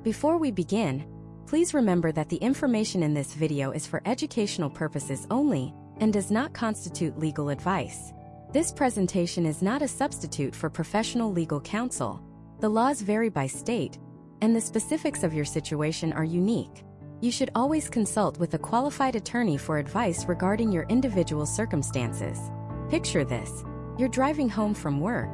Before we begin, please remember that the information in this video is for educational purposes only and does not constitute legal advice. This presentation is not a substitute for professional legal counsel. The laws vary by state, and the specifics of your situation are unique. You should always consult with a qualified attorney for advice regarding your individual circumstances. Picture this. You're driving home from work.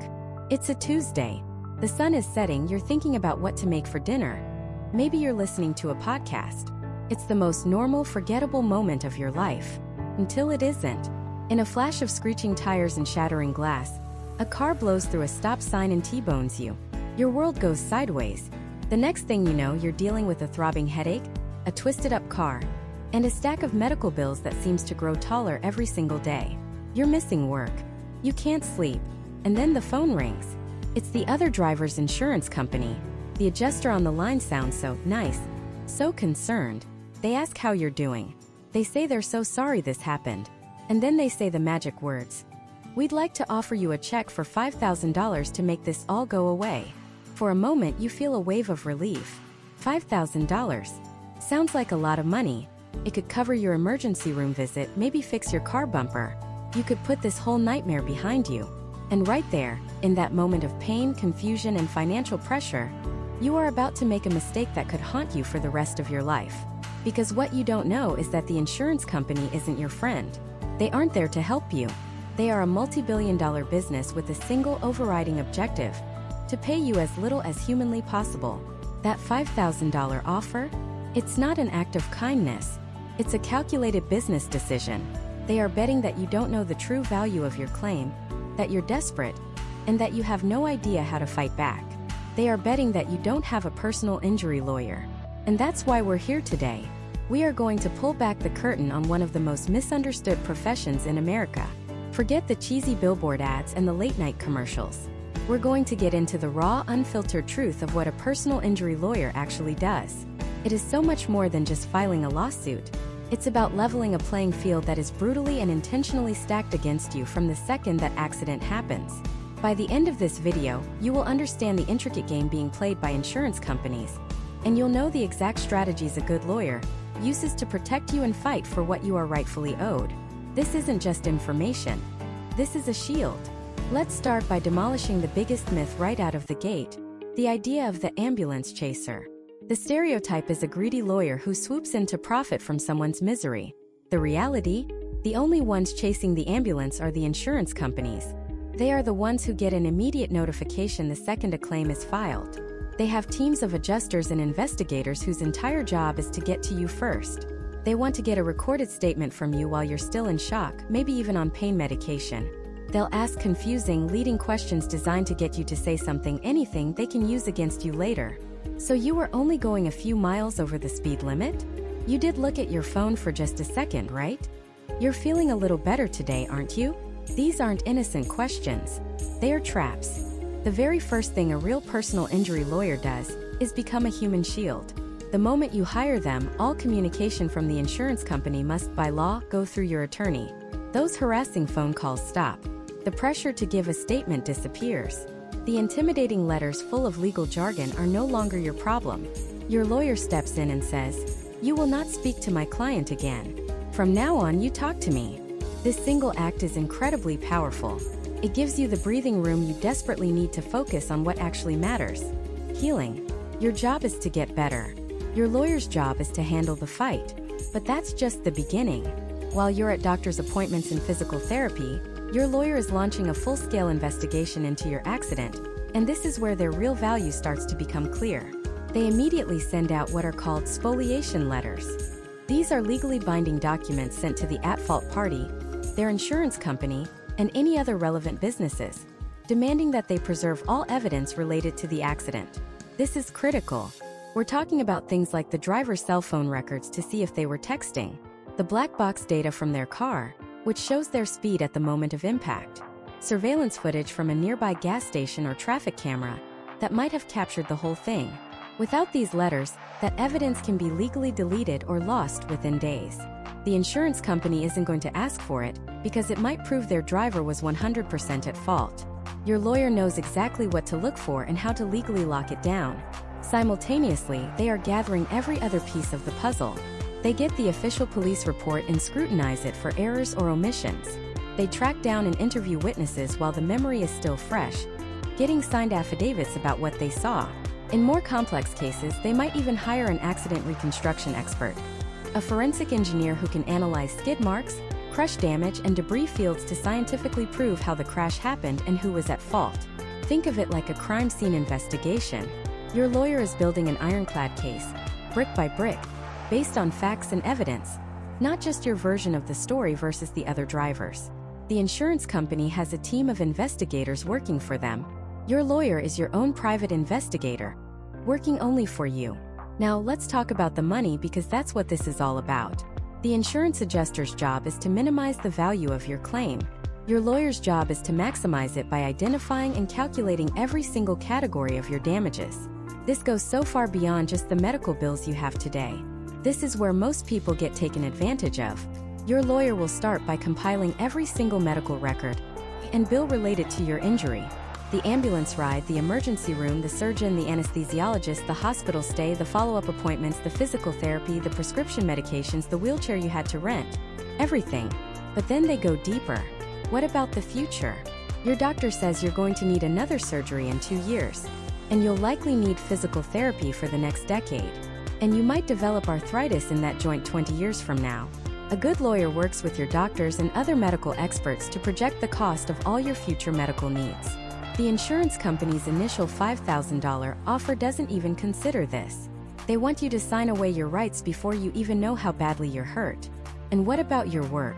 It's a Tuesday. The sun is setting, you're thinking about what to make for dinner. Maybe you're listening to a podcast. It's the most normal, forgettable moment of your life. Until it isn't. In a flash of screeching tires and shattering glass, a car blows through a stop sign and T-bones you. Your world goes sideways. The next thing you know, you're dealing with a throbbing headache, a twisted-up car, and a stack of medical bills that seems to grow taller every single day. You're missing work. You can't sleep. And then the phone rings. It's the other driver's insurance company. The adjuster on the line sounds so nice, so concerned. They ask how you're doing. They say they're so sorry this happened. And then they say the magic words. We'd like to offer you a check for $5,000 to make this all go away. For a moment, you feel a wave of relief. $5,000. Sounds like a lot of money. It could cover your emergency room visit, maybe fix your car bumper. You could put this whole nightmare behind you. And right there, in that moment of pain, confusion, and financial pressure, you are about to make a mistake that could haunt you for the rest of your life. Because what you don't know is that the insurance company isn't your friend. They aren't there to help you. They are a multi-billion-dollar business with a single overriding objective: to pay you as little as humanly possible. That $5,000 offer? It's not an act of kindness. It's a calculated business decision. They are betting that you don't know the true value of your claim, that you're desperate, and that you have no idea how to fight back. They are betting that you don't have a personal injury lawyer. And that's why we're here today. We are going to pull back the curtain on one of the most misunderstood professions in America. Forget the cheesy billboard ads and the late-night commercials. We're going to get into the raw, unfiltered truth of what a personal injury lawyer actually does. It is so much more than just filing a lawsuit. It's about leveling a playing field that is brutally and intentionally stacked against you from the second that accident happens. By the end of this video, you will understand the intricate game being played by insurance companies, and you'll know the exact strategies a good lawyer uses to protect you and fight for what you are rightfully owed. This isn't just information. This is a shield. Let's start by demolishing the biggest myth right out of the gate: the idea of the ambulance chaser. The stereotype is a greedy lawyer who swoops in to profit from someone's misery. The reality? The only ones chasing the ambulance are the insurance companies. They are the ones who get an immediate notification the second a claim is filed. They have teams of adjusters and investigators whose entire job is to get to you first. They want to get a recorded statement from you while you're still in shock, maybe even on pain medication. They'll ask confusing, leading questions designed to get you to say something, anything they can use against you later. So you were only going a few miles over the speed limit? You did look at your phone for just a second, right? You're feeling a little better today, aren't you? These aren't innocent questions. They are traps. The very first thing a real personal injury lawyer does is become a human shield. The moment you hire them, all communication from the insurance company must, by law, go through your attorney. Those harassing phone calls stop. The pressure to give a statement disappears. The intimidating letters full of legal jargon are no longer your problem. Your lawyer steps in and says, "You will not speak to my client again. From now on, you talk to me." This single act is incredibly powerful. It gives you the breathing room you desperately need to focus on what actually matters: healing. Your job is to get better. Your lawyer's job is to handle the fight. But that's just the beginning. While you're at doctor's appointments and physical therapy, your lawyer is launching a full-scale investigation into your accident, and this is where their real value starts to become clear. They immediately send out what are called spoliation letters. These are legally binding documents sent to the at-fault party, their insurance company, and any other relevant businesses, demanding that they preserve all evidence related to the accident. This is critical. We're talking about things like the driver's cell phone records to see if they were texting, the black box data from their car, which shows their speed at the moment of impact, surveillance footage from a nearby gas station or traffic camera that might have captured the whole thing. Without these letters, that evidence can be legally deleted or lost within days. The insurance company isn't going to ask for it because it might prove their driver was 100% at fault. Your lawyer knows exactly what to look for and how to legally lock it down. Simultaneously, they are gathering every other piece of the puzzle. They get the official police report and scrutinize it for errors or omissions. They track down and interview witnesses while the memory is still fresh, getting signed affidavits about what they saw. In more complex cases, they might even hire an accident reconstruction expert, a forensic engineer who can analyze skid marks, crush damage, and debris fields to scientifically prove how the crash happened and who was at fault. Think of it like a crime scene investigation. Your lawyer is building an ironclad case, brick by brick, based on facts and evidence, not just your version of the story versus the other drivers. The insurance company has a team of investigators working for them. Your lawyer is your own private investigator, working only for you. Now let's talk about the money, because that's what this is all about. The insurance adjuster's job is to minimize the value of your claim. Your lawyer's job is to maximize it by identifying and calculating every single category of your damages. This goes so far beyond just the medical bills you have today. This is where most people get taken advantage of. Your lawyer will start by compiling every single medical record and bill related to your injury. The ambulance ride, the emergency room, the surgeon, the anesthesiologist, the hospital stay, the follow-up appointments, the physical therapy, the prescription medications, the wheelchair you had to rent. Everything. But then they go deeper. What about the future? Your doctor says you're going to need another surgery in 2 years, and you'll likely need physical therapy for the next decade. And you might develop arthritis in that joint 20 years from now. A good lawyer works with your doctors and other medical experts to project the cost of all your future medical needs. The insurance company's initial $5,000 offer doesn't even consider this. They want you to sign away your rights before you even know how badly you're hurt. And what about your work?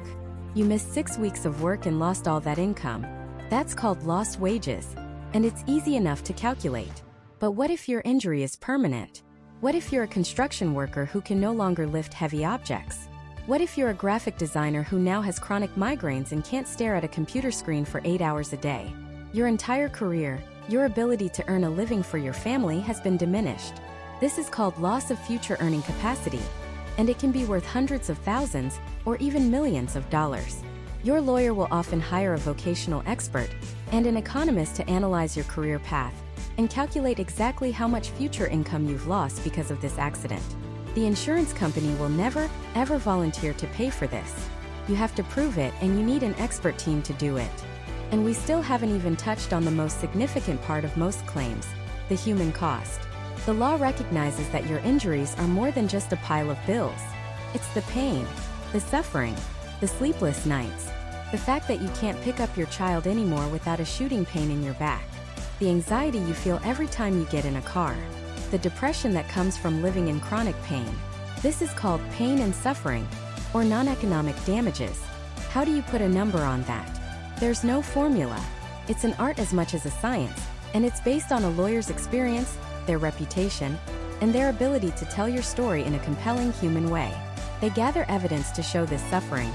You missed 6 weeks of work and lost all that income. That's called lost wages, and it's easy enough to calculate. But what if your injury is permanent? What if you're a construction worker who can no longer lift heavy objects? What if you're a graphic designer who now has chronic migraines and can't stare at a computer screen for 8 hours a day? Your entire career, your ability to earn a living for your family has been diminished. This is called loss of future earning capacity, and it can be worth hundreds of thousands or even millions of dollars. Your lawyer will often hire a vocational expert and an economist to analyze your career path and calculate exactly how much future income you've lost because of this accident. The insurance company will never, ever volunteer to pay for this. You have to prove it, and you need an expert team to do it. And we still haven't even touched on the most significant part of most claims, the human cost. The law recognizes that your injuries are more than just a pile of bills. It's the pain, the suffering, the sleepless nights, the fact that you can't pick up your child anymore without a shooting pain in your back, the anxiety you feel every time you get in a car, the depression that comes from living in chronic pain. This is called pain and suffering, or non-economic damages. How do you put a number on that? There's no formula. It's an art as much as a science, and it's based on a lawyer's experience, their reputation, and their ability to tell your story in a compelling human way. They gather evidence to show this suffering,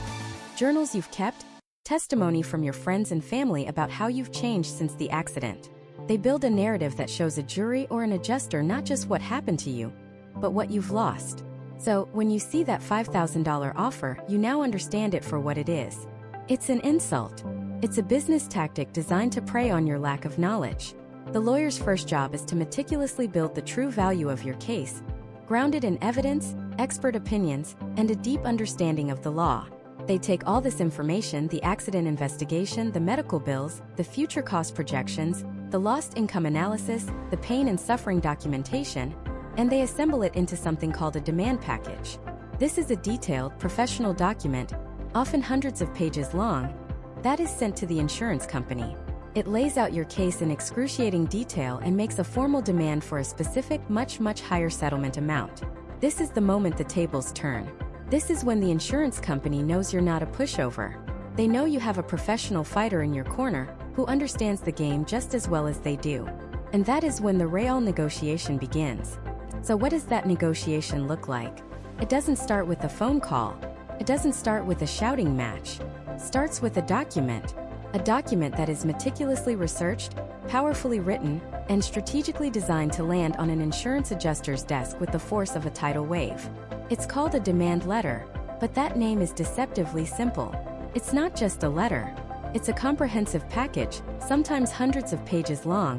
journals you've kept, testimony from your friends and family about how you've changed since the accident. They build a narrative that shows a jury or an adjuster not just what happened to you, but what you've lost. So, when you see that $5,000 offer, you now understand it for what it is. It's an insult. It's a business tactic designed to prey on your lack of knowledge. The lawyer's first job is to meticulously build the true value of your case, grounded in evidence, expert opinions, and a deep understanding of the law. They take all this information, the accident investigation, the medical bills, the future cost projections, the lost income analysis, the pain and suffering documentation, and they assemble it into something called a demand package. This is a detailed, professional document, often hundreds of pages long, that is sent to the insurance company. It lays out your case in excruciating detail and makes a formal demand for a specific, much higher settlement amount. This is the moment the tables turn. This is when the insurance company knows you're not a pushover. They know you have a professional fighter in your corner who understands the game just as well as they do. And that is when the real negotiation begins. So what does that negotiation look like? It doesn't start with a phone call. It doesn't start with a shouting match. It starts with a document that is meticulously researched, powerfully written, and strategically designed to land on an insurance adjuster's desk with the force of a tidal wave. It's called a demand letter, but that name is deceptively simple. It's not just a letter. It's a comprehensive package, sometimes hundreds of pages long,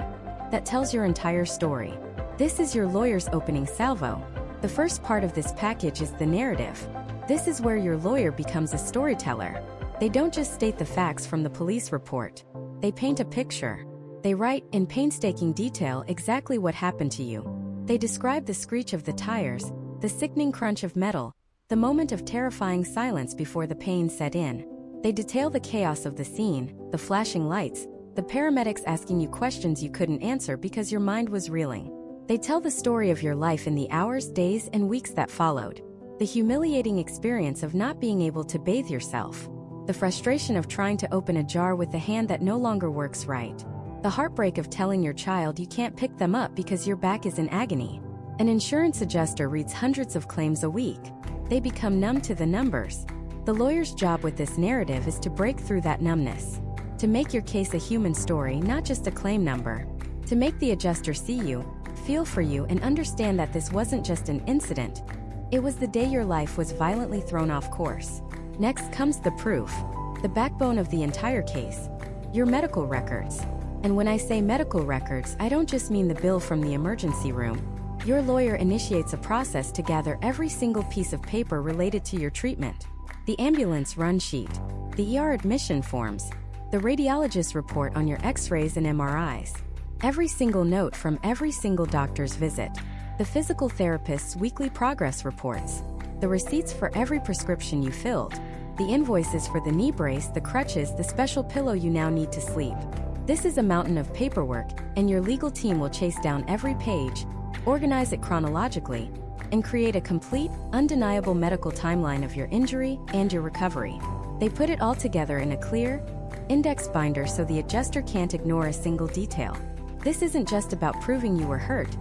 that tells your entire story. This is your lawyer's opening salvo. The first part of this package is the narrative. This is where your lawyer becomes a storyteller. They don't just state the facts from the police report. They paint a picture. They write, in painstaking detail, exactly what happened to you. They describe the screech of the tires, the sickening crunch of metal, the moment of terrifying silence before the pain set in. They detail the chaos of the scene, the flashing lights, the paramedics asking you questions you couldn't answer because your mind was reeling. They tell the story of your life in the hours, days, and weeks that followed. The humiliating experience of not being able to bathe yourself. The frustration of trying to open a jar with the hand that no longer works right. The heartbreak of telling your child you can't pick them up because your back is in agony. An insurance adjuster reads hundreds of claims a week. They become numb to the numbers. The lawyer's job with this narrative is to break through that numbness. To make your case a human story, not just a claim number. To make the adjuster see you, feel for you, and understand that this wasn't just an incident. It was the day your life was violently thrown off course. Next comes the proof. The backbone of the entire case. Your medical records. And when I say medical records, I don't just mean the bill from the emergency room. Your lawyer initiates a process to gather every single piece of paper related to your treatment. The ambulance run sheet. The ER admission forms. The radiologist report on your x-rays and MRIs. Every single note from every single doctor's visit. The physical therapist's weekly progress reports. The receipts for every prescription you filled. The invoices for the knee brace, the crutches, the special pillow you now need to sleep. This is a mountain of paperwork, and your legal team will chase down every page, organize it chronologically, and create a complete, undeniable medical timeline of your injury and your recovery. They put it all together in a clear, index binder so the adjuster can't ignore a single detail. This isn't just about proving you were hurt.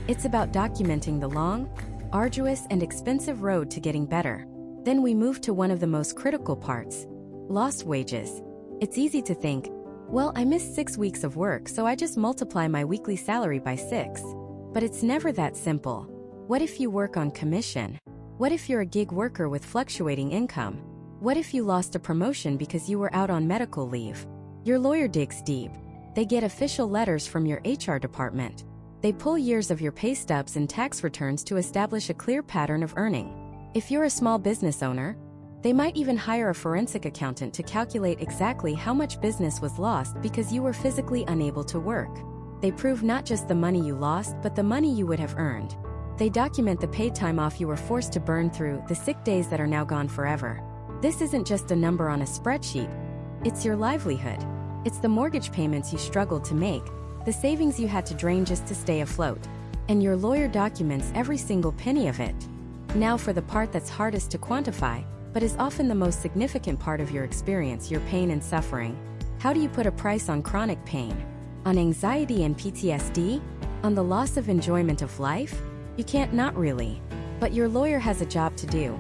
It's about documenting the long, arduous, and expensive road to getting better. Then we move to one of the most critical parts: lost wages. It's easy to think, well, I missed 6 weeks of work, so I just multiply my weekly salary by 6. But it's never that simple. What if you work on commission? What if you're a gig worker with fluctuating income? What if you lost a promotion because you were out on medical leave? Your lawyer digs deep. They get official letters from your HR department. They pull years of your pay stubs and tax returns to establish a clear pattern of earning. If you're a small business owner, they might even hire a forensic accountant to calculate exactly how much business was lost because you were physically unable to work. They prove not just the money you lost, but the money you would have earned. They document the paid time off you were forced to burn through, the sick days that are now gone forever. This isn't just a number on a spreadsheet. It's your livelihood. It's the mortgage payments you struggled to make, the savings you had to drain just to stay afloat. And your lawyer documents every single penny of it. Now for the part that's hardest to quantify, but is often the most significant part of your experience: your pain and suffering. How do you put a price on chronic pain? On anxiety and PTSD? On the loss of enjoyment of life? You can't, not really. But your lawyer has a job to do.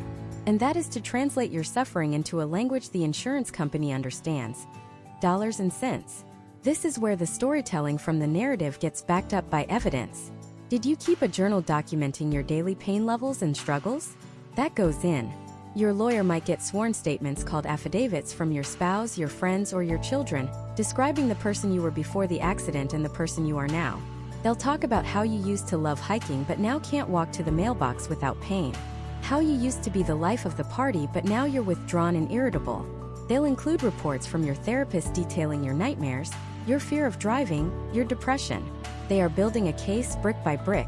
And that is to translate your suffering into a language the insurance company understands. Dollars and cents. This is where the storytelling from the narrative gets backed up by evidence. Did you keep a journal documenting your daily pain levels and struggles? That goes in. Your lawyer might get sworn statements called affidavits from your spouse, your friends, or your children, describing the person you were before the accident and the person you are now. They'll talk about how you used to love hiking but now can't walk to the mailbox without pain. How you used to be the life of the party but now you're withdrawn and irritable. They'll include reports from your therapist detailing your nightmares, your fear of driving, your depression. They are building a case brick by brick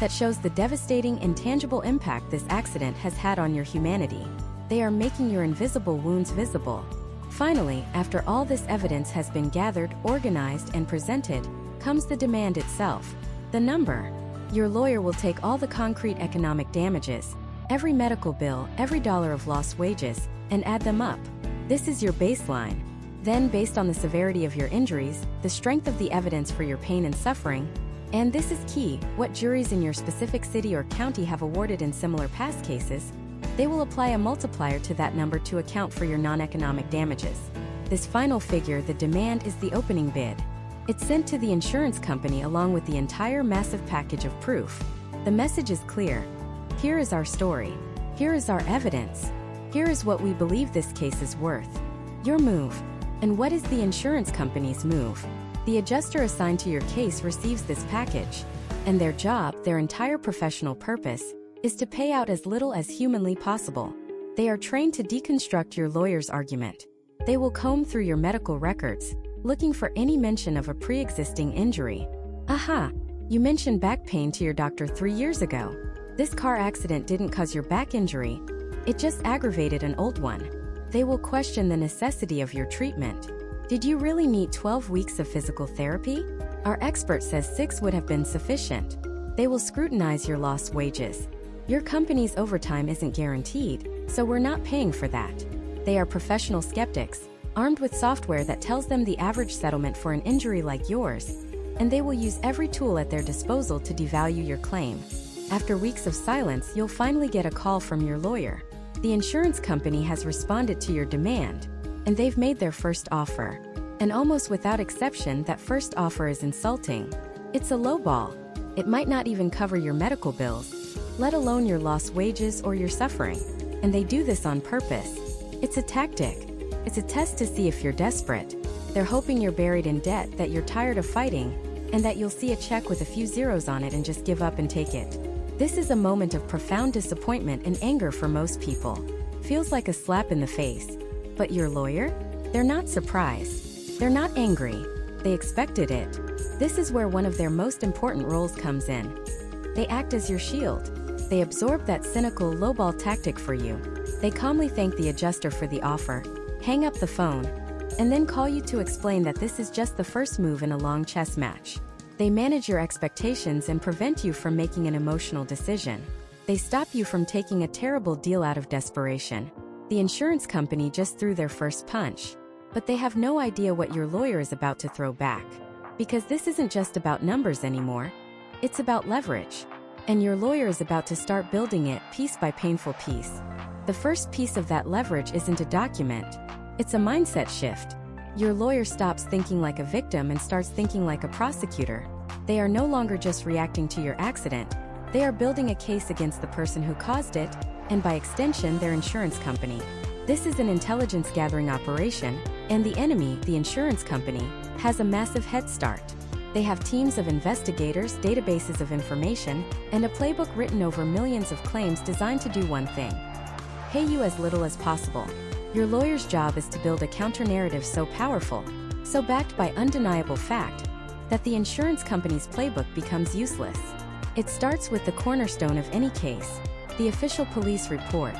that shows the devastating, intangible impact this accident has had on your humanity. They are making your invisible wounds visible. Finally, after all this evidence has been gathered, organized, and presented, comes the demand itself. The number. Your lawyer will take all the concrete economic damages, every medical bill, every dollar of lost wages, and add them up. This is your baseline. Then, based on the severity of your injuries, the strength of the evidence for your pain and suffering, and this is key, what juries in your specific city or county have awarded in similar past cases, they will apply a multiplier to that number to account for your non-economic damages. This final figure, the demand, is the opening bid. It's sent to the insurance company along with the entire massive package of proof. The message is clear. Here is our story. Here is our evidence. Here is what we believe this case is worth. Your move. And what is the insurance company's move? The adjuster assigned to your case receives this package. And their job, their entire professional purpose, is to pay out as little as humanly possible. They are trained to deconstruct your lawyer's argument. They will comb through your medical records, looking for any mention of a pre-existing injury. Aha! You mentioned back pain to your doctor 3 years ago. This car accident didn't cause your back injury. It just aggravated an old one. They will question the necessity of your treatment. Did you really need 12 weeks of physical therapy? Our expert says 6 would have been sufficient. They will scrutinize your lost wages. Your company's overtime isn't guaranteed, so we're not paying for that. They are professional skeptics, armed with software that tells them the average settlement for an injury like yours, and they will use every tool at their disposal to devalue your claim. After weeks of silence, you'll finally get a call from your lawyer. The insurance company has responded to your demand, and they've made their first offer. And almost without exception, that first offer is insulting. It's a lowball. It might not even cover your medical bills, let alone your lost wages or your suffering. And they do this on purpose. It's a tactic. It's a test to see if you're desperate. They're hoping you're buried in debt, that you're tired of fighting, and that you'll see a check with a few zeros on it and just give up and take it. This is a moment of profound disappointment and anger for most people. Feels like a slap in the face. But your lawyer? They're not surprised. They're not angry. They expected it. This is where one of their most important roles comes in. They act as your shield. They absorb that cynical lowball tactic for you. They calmly thank the adjuster for the offer, hang up the phone, and then call you to explain that this is just the first move in a long chess match. They manage your expectations and prevent you from making an emotional decision. They stop you from taking a terrible deal out of desperation. The insurance company just threw their first punch, but they have no idea what your lawyer is about to throw back. Because this isn't just about numbers anymore. It's about leverage. And your lawyer is about to start building it piece by painful piece. The first piece of that leverage isn't a document. It's a mindset shift. Your lawyer stops thinking like a victim and starts thinking like a prosecutor. They are no longer just reacting to your accident. They are building a case against the person who caused it, and by extension, their insurance company. This is an intelligence gathering operation, and the enemy, the insurance company, has a massive head start. They have teams of investigators, databases of information, and a playbook written over millions of claims designed to do one thing: pay you as little as possible. Your lawyer's job is to build a counter-narrative so powerful, so backed by undeniable fact, that the insurance company's playbook becomes useless. It starts with the cornerstone of any case, the official police report.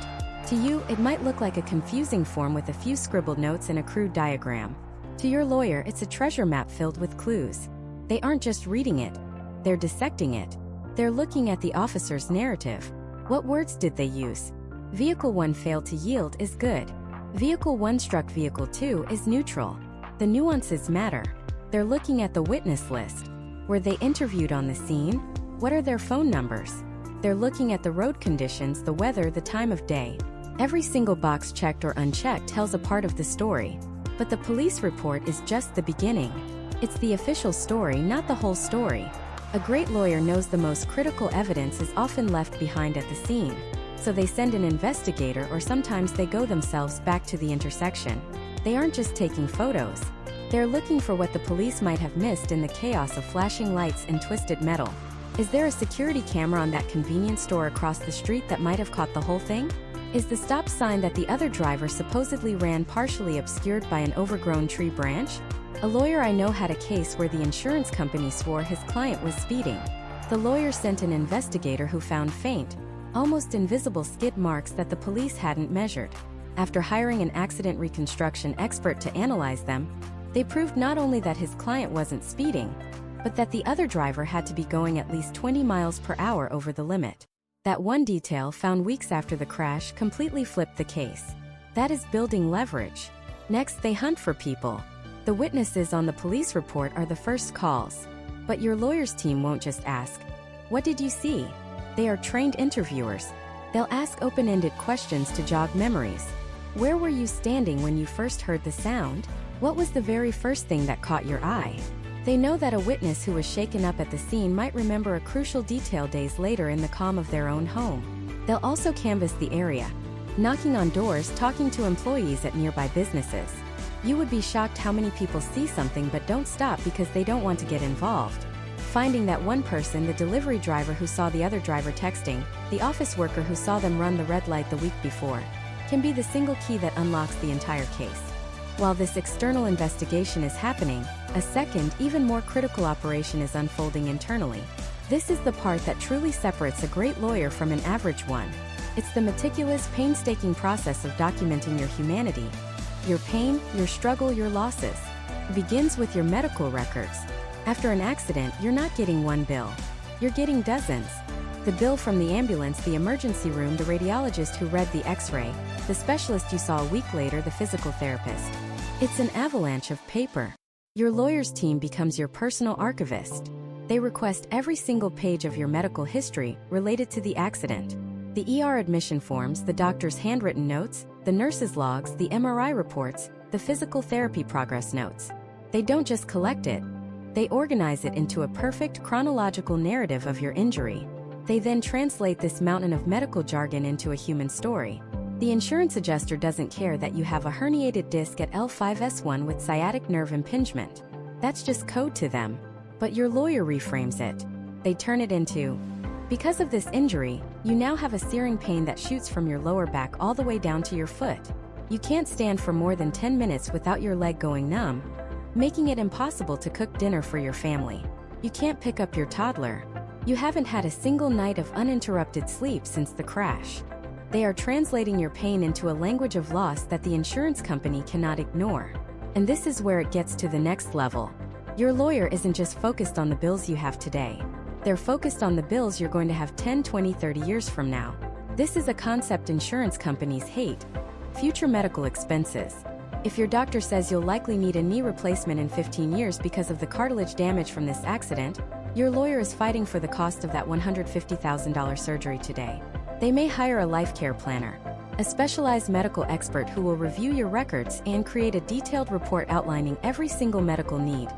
To you, it might look like a confusing form with a few scribbled notes and a crude diagram. To your lawyer, it's a treasure map filled with clues. They aren't just reading it, they're dissecting it. They're looking at the officer's narrative. What words did they use? Vehicle 1 failed to yield is good. Vehicle 1 struck Vehicle 2 is neutral. The nuances matter. They're looking at the witness list. Were they interviewed on the scene? What are their phone numbers? They're looking at the road conditions, the weather, the time of day. Every single box checked or unchecked tells a part of the story. But the police report is just the beginning. It's the official story, not the whole story. A great lawyer knows the most critical evidence is often left behind at the scene. So they send an investigator, or sometimes they go themselves back to the intersection. They aren't just taking photos. They're looking for what the police might have missed in the chaos of flashing lights and twisted metal. Is there a security camera on that convenience store across the street that might have caught the whole thing? Is the stop sign that the other driver supposedly ran partially obscured by an overgrown tree branch? A lawyer I know had a case where the insurance company swore his client was speeding. The lawyer sent an investigator who found faint, almost invisible skid marks that the police hadn't measured. After hiring an accident reconstruction expert to analyze them, they proved not only that his client wasn't speeding, but that the other driver had to be going at least 20 miles per hour over the limit. That one detail, found weeks after the crash, completely flipped the case. That is building leverage. Next, they hunt for people. The witnesses on the police report are the first calls. But your lawyer's team won't just ask, "What did you see?" They are trained interviewers. They'll ask open-ended questions to jog memories. Where were you standing when you first heard the sound? What was the very first thing that caught your eye? They know that a witness who was shaken up at the scene might remember a crucial detail days later in the calm of their own home. They'll also canvass the area, knocking on doors, talking to employees at nearby businesses. You would be shocked how many people see something but don't stop because they don't want to get involved. Finding that one person, the delivery driver who saw the other driver texting, the office worker who saw them run the red light the week before, can be the single key that unlocks the entire case. While this external investigation is happening, a second, even more critical operation is unfolding internally. This is the part that truly separates a great lawyer from an average one. It's the meticulous, painstaking process of documenting your humanity, your pain, your struggle, your losses. It begins with your medical records. After an accident, you're not getting one bill. You're getting dozens. The bill from the ambulance, the emergency room, the radiologist who read the x-ray, the specialist you saw a week later, the physical therapist. It's an avalanche of paper. Your lawyer's team becomes your personal archivist. They request every single page of your medical history related to the accident. The ER admission forms, the doctor's handwritten notes, the nurse's logs, the MRI reports, the physical therapy progress notes. They don't just collect it. They organize it into a perfect chronological narrative of your injury. They then translate this mountain of medical jargon into a human story. The insurance adjuster doesn't care that you have a herniated disc at L5S1 with sciatic nerve impingement. That's just code to them. But your lawyer reframes it. They turn it into, because of this injury, you now have a searing pain that shoots from your lower back all the way down to your foot. You can't stand for more than 10 minutes without your leg going numb, making it impossible to cook dinner for your family. You can't pick up your toddler. You haven't had a single night of uninterrupted sleep since the crash. They are translating your pain into a language of loss that the insurance company cannot ignore. And this is where it gets to the next level. Your lawyer isn't just focused on the bills you have today. They're focused on the bills you're going to have 10, 20, 30 years from now. This is a concept insurance companies hate: future medical expenses. If your doctor says you'll likely need a knee replacement in 15 years because of the cartilage damage from this accident, your lawyer is fighting for the cost of that $150,000 surgery today. They may hire a life care planner, a specialized medical expert who will review your records and create a detailed report outlining every single medical need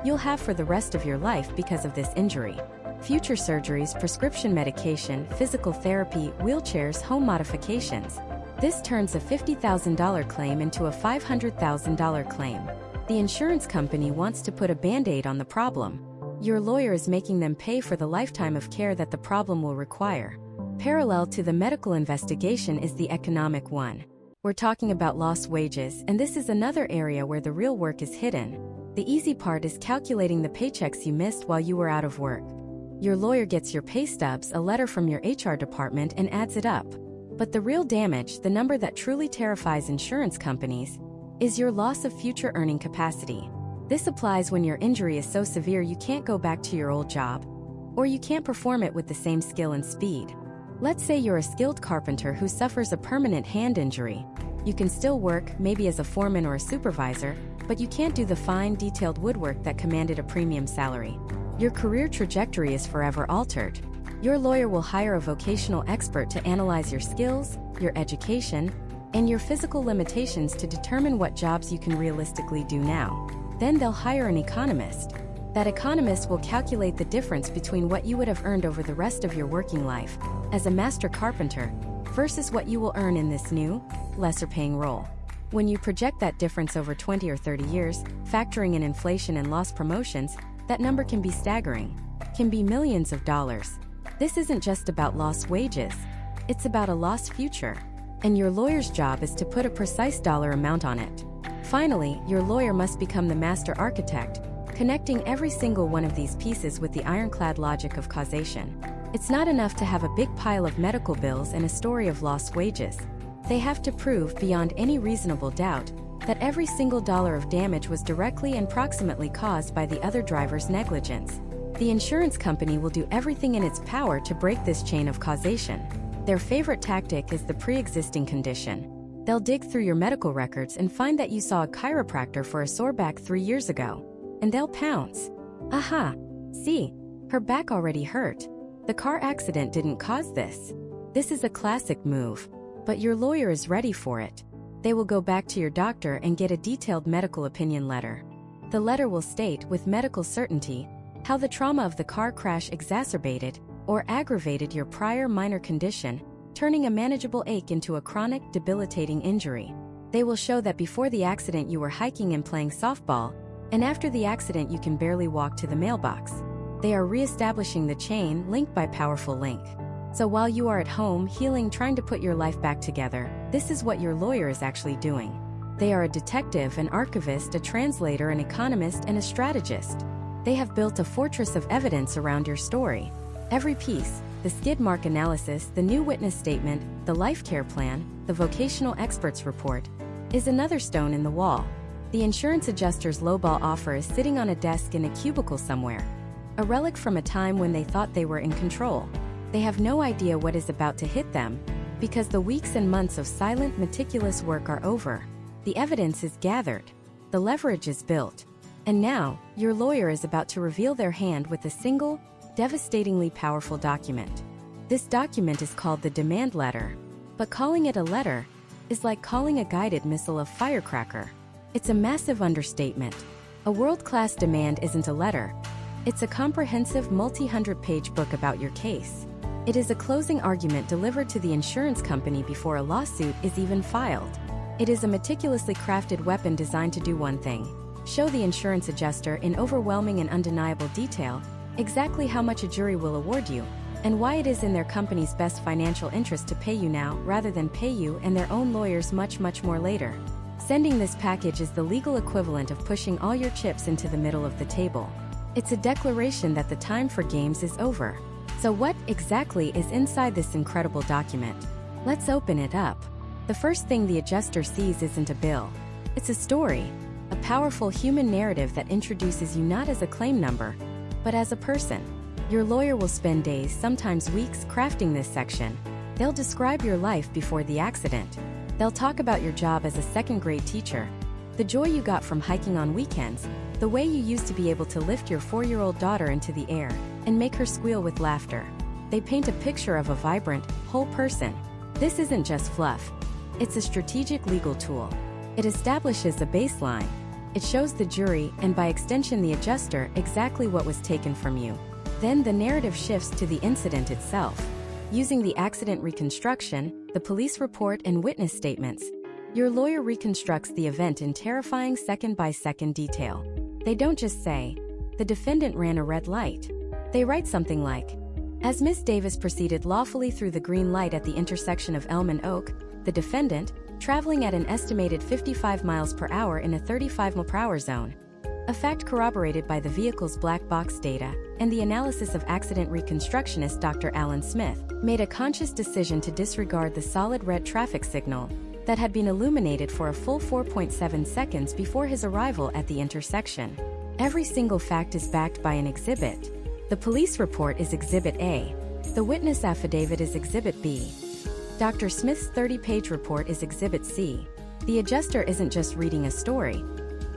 you'll have for the rest of your life because of this injury. Future surgeries, prescription medication, physical therapy, wheelchairs, home modifications. This turns a $50,000 claim into a $500,000 claim. The insurance company wants to put a Band-Aid on the problem. Your lawyer is making them pay for the lifetime of care that the problem will require. Parallel to the medical investigation is the economic one. We're talking about lost wages, and this is another area where the real work is hidden. The easy part is calculating the paychecks you missed while you were out of work. Your lawyer gets your pay stubs, a letter from your HR department, and adds it up. But the real damage, the number that truly terrifies insurance companies, is your loss of future earning capacity. This applies when your injury is so severe you can't go back to your old job, or you can't perform it with the same skill and speed. Let's say you're a skilled carpenter who suffers a permanent hand injury. You can still work, maybe as a foreman or a supervisor, but you can't do the fine, detailed woodwork that commanded a premium salary. Your career trajectory is forever altered. Your lawyer will hire a vocational expert to analyze your skills, your education, and your physical limitations to determine what jobs you can realistically do now. Then they'll hire an economist. That economist will calculate the difference between what you would have earned over the rest of your working life as a master carpenter versus what you will earn in this new, lesser-paying role. When you project that difference over 20 or 30 years, factoring in inflation and lost promotions, that number can be staggering, can be millions of dollars. This isn't just about lost wages, it's about a lost future. And your lawyer's job is to put a precise dollar amount on it. Finally, your lawyer must become the master architect, connecting every single one of these pieces with the ironclad logic of causation. It's not enough to have a big pile of medical bills and a story of lost wages. They have to prove beyond any reasonable doubt that every single dollar of damage was directly and proximately caused by the other driver's negligence. The insurance company will do everything in its power to break this chain of causation. Their favorite tactic is the pre-existing condition. They'll dig through your medical records and find that you saw a chiropractor for a sore back 3 years ago. And they'll pounce. Aha! See, her back already hurt. The car accident didn't cause this. This is a classic move. But your lawyer is ready for it. They will go back to your doctor and get a detailed medical opinion letter. The letter will state, with medical certainty, how the trauma of the car crash exacerbated or aggravated your prior minor condition, turning a manageable ache into a chronic, debilitating injury. They will show that before the accident you were hiking and playing softball, and after the accident you can barely walk to the mailbox. They are re-establishing the chain linked by powerful link. So while you are at home healing, trying to put your life back together, this is what your lawyer is actually doing. They are a detective, an archivist, a translator, an economist, and a strategist. They have built a fortress of evidence around your story. Every piece, the skid mark analysis, the new witness statement, the life care plan, the vocational experts report, is another stone in the wall. The insurance adjuster's lowball offer is sitting on a desk in a cubicle somewhere. A relic from a time when they thought they were in control. They have no idea what is about to hit them, because the weeks and months of silent, meticulous work are over. The evidence is gathered. The leverage is built. And now, your lawyer is about to reveal their hand with a single, devastatingly powerful document. This document is called the demand letter. But calling it a letter is like calling a guided missile a firecracker. It's a massive understatement. A world-class demand isn't a letter. It's a comprehensive multi-hundred-page book about your case. It is a closing argument delivered to the insurance company before a lawsuit is even filed. It is a meticulously crafted weapon designed to do one thing: show the insurance adjuster in overwhelming and undeniable detail exactly how much a jury will award you, and why it is in their company's best financial interest to pay you now rather than pay you and their own lawyers much more later. Sending this package is the legal equivalent of pushing all your chips into the middle of the table. It's a declaration that the time for games is over. So what exactly is inside this incredible document? Let's open it up. The first thing the adjuster sees isn't a bill. It's a story, a powerful human narrative that introduces you not as a claim number, but as a person. Your lawyer will spend days, sometimes weeks, crafting this section. They'll describe your life before the accident. They'll talk about your job as a second-grade teacher, the joy you got from hiking on weekends, the way you used to be able to lift your 4-year-old daughter into the air and make her squeal with laughter. They paint a picture of a vibrant, whole person. This isn't just fluff. It's a strategic legal tool. It establishes a baseline. It shows the jury, and by extension the adjuster, exactly what was taken from you. Then the narrative shifts to the incident itself. Using the accident reconstruction, the police report, and witness statements, your lawyer reconstructs the event in terrifying second-by-second detail. They don't just say, "The defendant ran a red light." They write something like, "As Miss Davis proceeded lawfully through the green light at the intersection of Elm and Oak, the defendant, traveling at an estimated 55 miles per hour in a 35 mph zone." A fact corroborated by the vehicle's black box data, and the analysis of accident reconstructionist Dr. Alan Smith made a conscious decision to disregard the solid red traffic signal that had been illuminated for a full 4.7 seconds before his arrival at the intersection. Every single fact is backed by an exhibit. The police report is Exhibit A. The witness affidavit is Exhibit B. Dr. Smith's 30-page report is Exhibit C. The adjuster isn't just reading a story.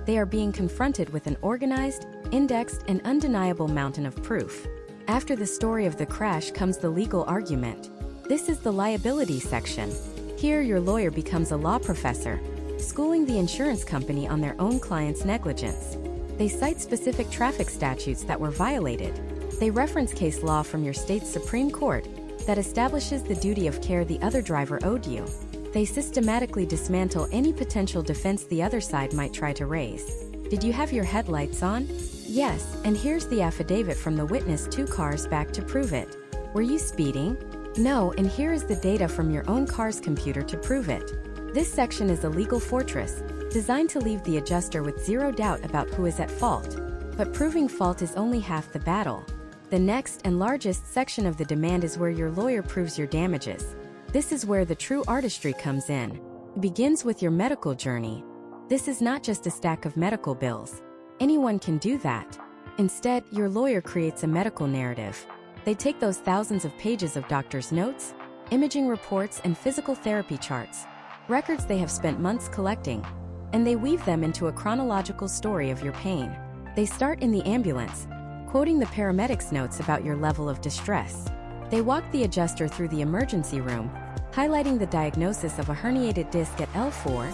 They are being confronted with an organized, indexed, and undeniable mountain of proof. After the story of the crash comes the legal argument. This is the liability section. Here your lawyer becomes a law professor, schooling the insurance company on their own client's negligence. They cite specific traffic statutes that were violated. They reference case law from your state's Supreme Court that establishes the duty of care the other driver owed you. They systematically dismantle any potential defense the other side might try to raise. Did you have your headlights on? Yes, and here's the affidavit from the witness 2 cars back to prove it. Were you speeding? No, and here is the data from your own car's computer to prove it. This section is a legal fortress, designed to leave the adjuster with zero doubt about who is at fault. But proving fault is only half the battle. The next and largest section of the demand is where your lawyer proves your damages. This is where the true artistry comes in. It begins with your medical journey. This is not just a stack of medical bills. Anyone can do that. Instead, your lawyer creates a medical narrative. They take those thousands of pages of doctors' notes, imaging reports, and physical therapy charts, records they have spent months collecting, and they weave them into a chronological story of your pain. They start in the ambulance, quoting the paramedics' notes about your level of distress. They walk the adjuster through the emergency room, highlighting the diagnosis of a herniated disc at L4,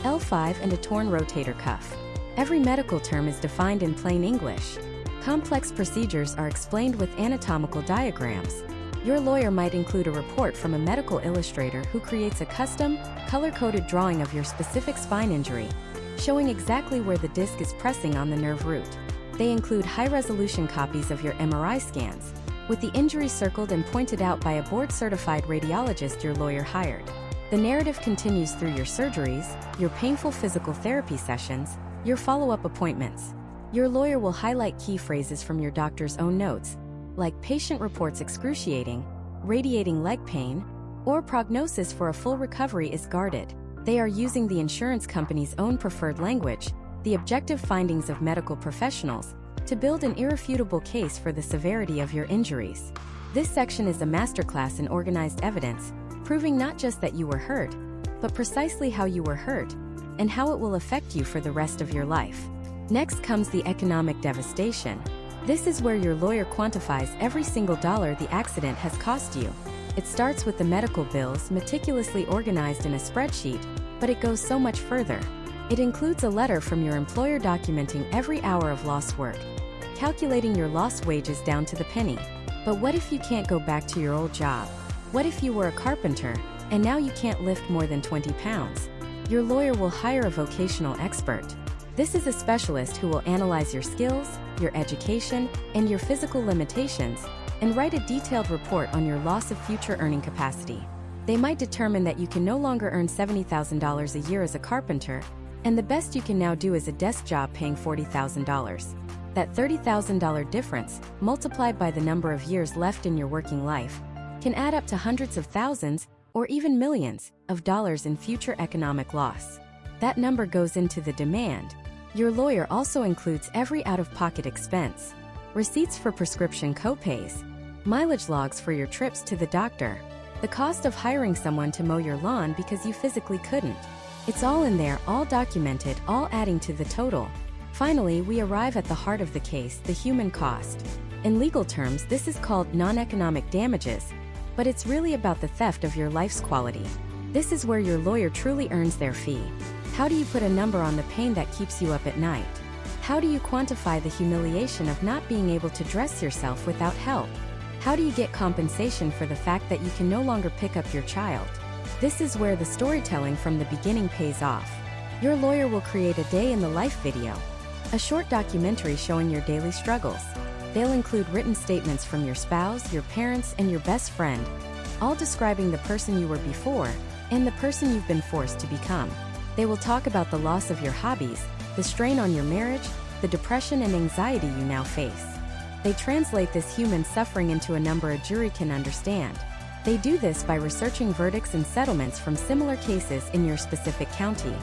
L5, and a torn rotator cuff. Every medical term is defined in plain English. Complex procedures are explained with anatomical diagrams. Your lawyer might include a report from a medical illustrator who creates a custom, color-coded drawing of your specific spine injury, showing exactly where the disc is pressing on the nerve root. They include high-resolution copies of your MRI scans, with the injury circled and pointed out by a board-certified radiologist your lawyer hired. The narrative continues through your surgeries, your painful physical therapy sessions, your follow-up appointments. Your lawyer will highlight key phrases from your doctor's own notes, like patient reports excruciating, radiating leg pain, or prognosis for a full recovery is guarded. They are using the insurance company's own preferred language, the objective findings of medical professionals, to build an irrefutable case for the severity of your injuries. This section is a masterclass in organized evidence, proving not just that you were hurt, but precisely how you were hurt, and how it will affect you for the rest of your life. Next comes the economic devastation. This is where your lawyer quantifies every single dollar the accident has cost you. It starts with the medical bills meticulously organized in a spreadsheet, but it goes so much further. It includes a letter from your employer documenting every hour of lost work, calculating your lost wages down to the penny. But what if you can't go back to your old job? What if you were a carpenter, and now you can't lift more than 20 pounds? Your lawyer will hire a vocational expert. This is a specialist who will analyze your skills, your education, and your physical limitations, and write a detailed report on your loss of future earning capacity. They might determine that you can no longer earn $70,000 a year as a carpenter, and the best you can now do is a desk job paying $40,000. That $30,000 difference, multiplied by the number of years left in your working life, can add up to hundreds of thousands, or even millions, of dollars in future economic loss. That number goes into the demand. Your lawyer also includes every out-of-pocket expense, receipts for prescription copays, mileage logs for your trips to the doctor, the cost of hiring someone to mow your lawn because you physically couldn't. It's all in there, all documented, all adding to the total. Finally, we arrive at the heart of the case, the human cost. In legal terms, this is called non-economic damages, but it's really about the theft of your life's quality. This is where your lawyer truly earns their fee. How do you put a number on the pain that keeps you up at night? How do you quantify the humiliation of not being able to dress yourself without help? How do you get compensation for the fact that you can no longer pick up your child? This is where the storytelling from the beginning pays off. Your lawyer will create a day in the life video, a short documentary showing your daily struggles. They'll include written statements from your spouse, your parents, and your best friend, all describing the person you were before and the person you've been forced to become. They will talk about the loss of your hobbies, the strain on your marriage, the depression and anxiety you now face. They translate this human suffering into a number a jury can understand. They do this by researching verdicts and settlements from similar cases in your specific county.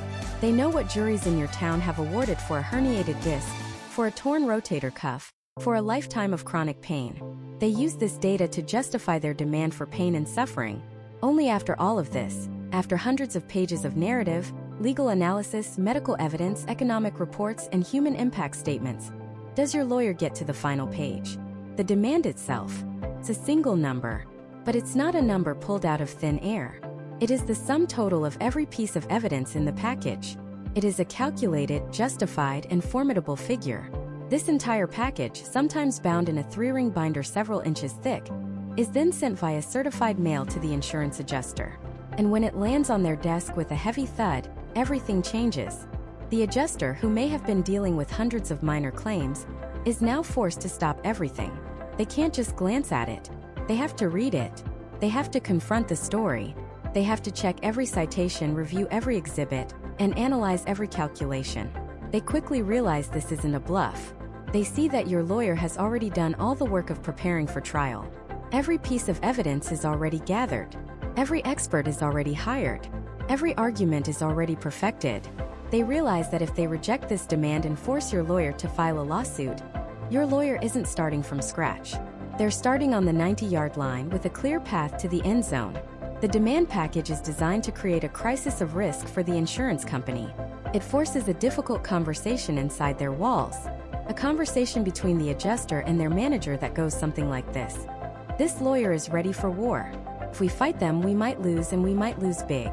They know what juries in your town have awarded for a herniated disc, for a torn rotator cuff, for a lifetime of chronic pain. They use this data to justify their demand for pain and suffering. Only after all of this, after hundreds of pages of narrative, legal analysis, medical evidence, economic reports, and human impact statements, does your lawyer get to the final page. The demand itself, it's a single number, but it's not a number pulled out of thin air. It is the sum total of every piece of evidence in the package. It is a calculated, justified, and formidable figure. This entire package, sometimes bound in a 3-ring binder several inches thick, is then sent via certified mail to the insurance adjuster. And when it lands on their desk with a heavy thud, everything changes. The adjuster, who may have been dealing with hundreds of minor claims, is now forced to stop everything. They can't just glance at it. They have to read it. They have to confront the story. They have to check every citation, review every exhibit, and analyze every calculation. They quickly realize this isn't a bluff. They see that your lawyer has already done all the work of preparing for trial. Every piece of evidence is already gathered. Every expert is already hired. Every argument is already perfected. They realize that if they reject this demand and force your lawyer to file a lawsuit, your lawyer isn't starting from scratch. They're starting on the 90-yard line with a clear path to the end zone. The demand package is designed to create a crisis of risk for the insurance company. It forces a difficult conversation inside their walls, a conversation between the adjuster and their manager that goes something like this. This lawyer is ready for war. If we fight them, we might lose, and we might lose big.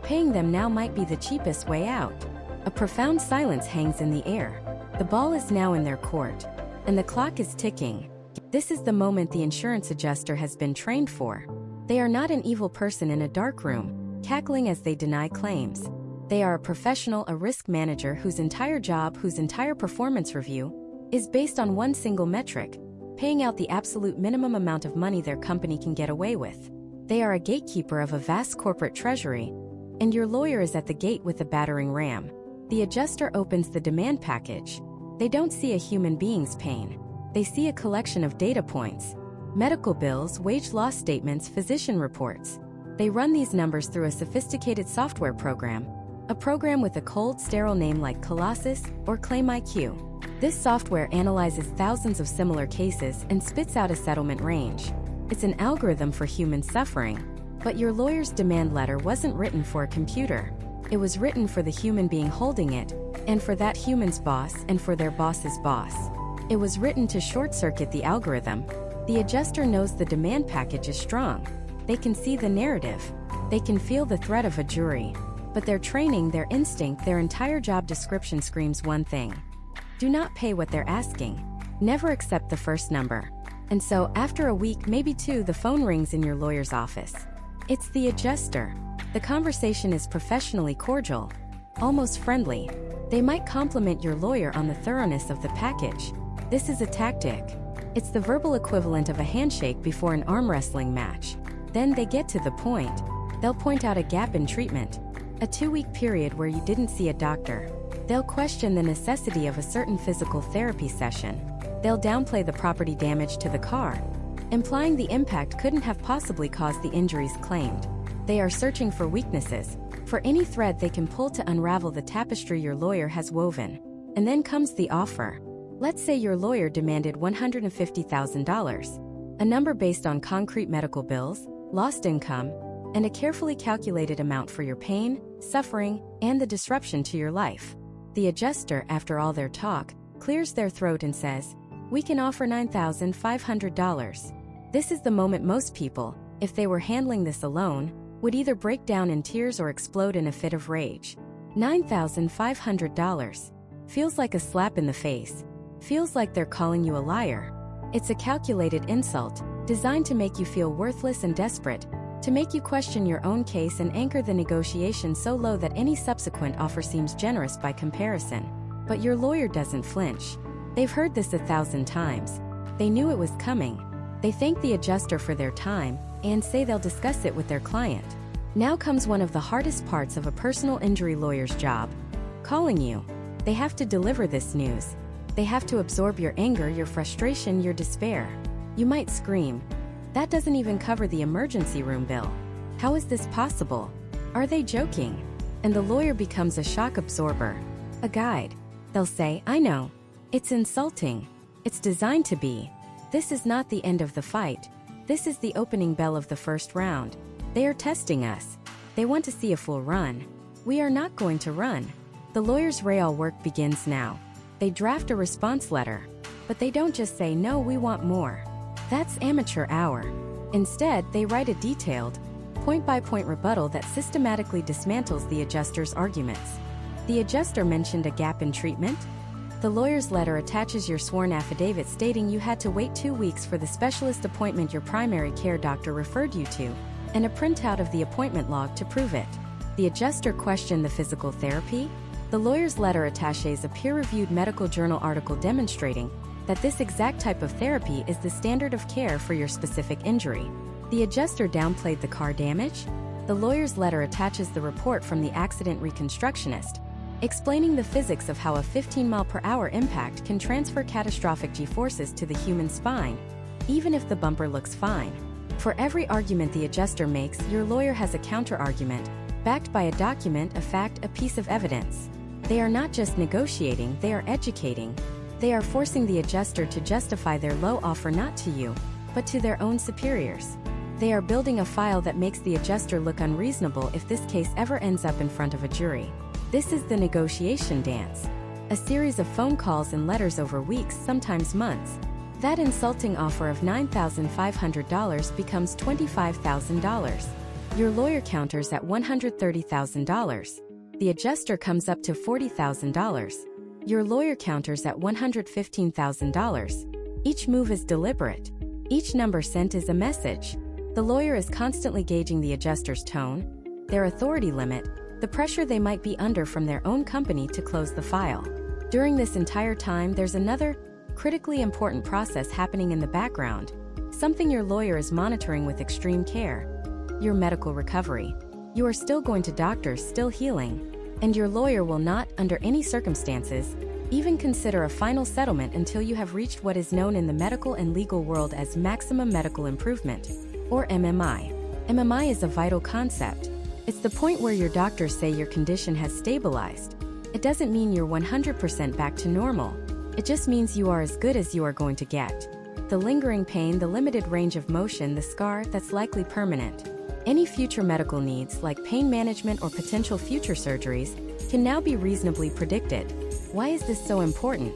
Paying them now might be the cheapest way out. A profound silence hangs in the air. The ball is now in their court, and the clock is ticking. This is the moment the insurance adjuster has been trained for. They are not an evil person in a dark room, cackling as they deny claims. They are a professional, a risk manager whose entire job, whose entire performance review, is based on one single metric, paying out the absolute minimum amount of money their company can get away with. They are a gatekeeper of a vast corporate treasury, and your lawyer is at the gate with a battering ram. The adjuster opens the demand package. They don't see a human being's pain. They see a collection of data points: medical bills, wage loss statements, physician reports. They run these numbers through a sophisticated software program, a program with a cold, sterile name like Colossus or Claim IQ. This software analyzes thousands of similar cases and spits out a settlement range. It's an algorithm for human suffering, but your lawyer's demand letter wasn't written for a computer. It was written for the human being holding it, and for that human's boss, and for their boss's boss. It was written to short-circuit the algorithm. The adjuster knows the demand package is strong. They can see the narrative. They can feel the threat of a jury. But their training, their instinct, their entire job description screams one thing: do not pay what they're asking. Never accept the first number. And so, after a week, maybe two, the phone rings in your lawyer's office. It's the adjuster. The conversation is professionally cordial, almost friendly. They might compliment your lawyer on the thoroughness of the package. This is a tactic. It's the verbal equivalent of a handshake before an arm wrestling match. Then they get to the point. They'll point out a gap in treatment, a 2-week period where you didn't see a doctor. They'll question the necessity of a certain physical therapy session. They'll downplay the property damage to the car, implying the impact couldn't have possibly caused the injuries claimed. They are searching for weaknesses, for any thread they can pull to unravel the tapestry your lawyer has woven. And then comes the offer. Let's say your lawyer demanded $150,000, a number based on concrete medical bills, lost income, and a carefully calculated amount for your pain, suffering, and the disruption to your life. The adjuster, after all their talk, clears their throat and says, "We can offer $9,500. This is the moment most people, if they were handling this alone, would either break down in tears or explode in a fit of rage. $9,500. Feels like a slap in the face. Feels like they're calling you a liar. It's a calculated insult, designed to make you feel worthless and desperate, to make you question your own case and anchor the negotiation so low that any subsequent offer seems generous by comparison. But your lawyer doesn't flinch. They've heard this 1,000 times. They knew it was coming. They thank the adjuster for their time and say they'll discuss it with their client. Now comes one of the hardest parts of a personal injury lawyer's job: calling you. They have to deliver this news. They have to absorb your anger, your frustration, your despair. You might scream, "That doesn't even cover the emergency room bill. How is this possible? Are they joking?" And the lawyer becomes a shock absorber, a guide. They'll say, "I know. It's insulting. It's designed to be. This is not the end of the fight. This is the opening bell of the first round. They are testing us. They want to see a full run. We are not going to run." The lawyer's real work begins now. They draft a response letter. But they don't just say, "No, we want more." That's amateur hour. Instead, they write a detailed, point-by-point rebuttal that systematically dismantles the adjuster's arguments. The adjuster mentioned a gap in treatment. The lawyer's letter attaches your sworn affidavit stating you had to wait 2 weeks for the specialist appointment your primary care doctor referred you to, and a printout of the appointment log to prove it. The adjuster questioned the physical therapy. The lawyer's letter attaches a peer-reviewed medical journal article demonstrating that this exact type of therapy is the standard of care for your specific injury. The adjuster downplayed the car damage. The lawyer's letter attaches the report from the accident reconstructionist, explaining the physics of how a 15-mile-per-hour impact can transfer catastrophic G-forces to the human spine, even if the bumper looks fine. For every argument the adjuster makes, your lawyer has a counter-argument, backed by a document, a fact, a piece of evidence. They are not just negotiating, they are educating. They are forcing the adjuster to justify their low offer not to you, but to their own superiors. They are building a file that makes the adjuster look unreasonable if this case ever ends up in front of a jury. This is the negotiation dance. A series of phone calls and letters over weeks, sometimes months. That insulting offer of $9,500 becomes $25,000. Your lawyer counters at $130,000. The adjuster comes up to $40,000. Your lawyer counters at $115,000. Each move is deliberate. Each number sent is a message. The lawyer is constantly gauging the adjuster's tone, their authority limit, the pressure they might be under from their own company to close the file. During this entire time, there's another critically important process happening in the background, something your lawyer is monitoring with extreme care. Your medical recovery. You are still going to doctors, still healing, and your lawyer will not, under any circumstances, even consider a final settlement until you have reached what is known in the medical and legal world as maximum medical improvement, or MMI. MMI is a vital concept. It's the point where your doctors say your condition has stabilized. It doesn't mean you're 100% back to normal. It just means you are as good as you are going to get. The lingering pain, the limited range of motion, the scar, that's likely permanent. Any future medical needs, like pain management or potential future surgeries, can now be reasonably predicted. Why is this so important?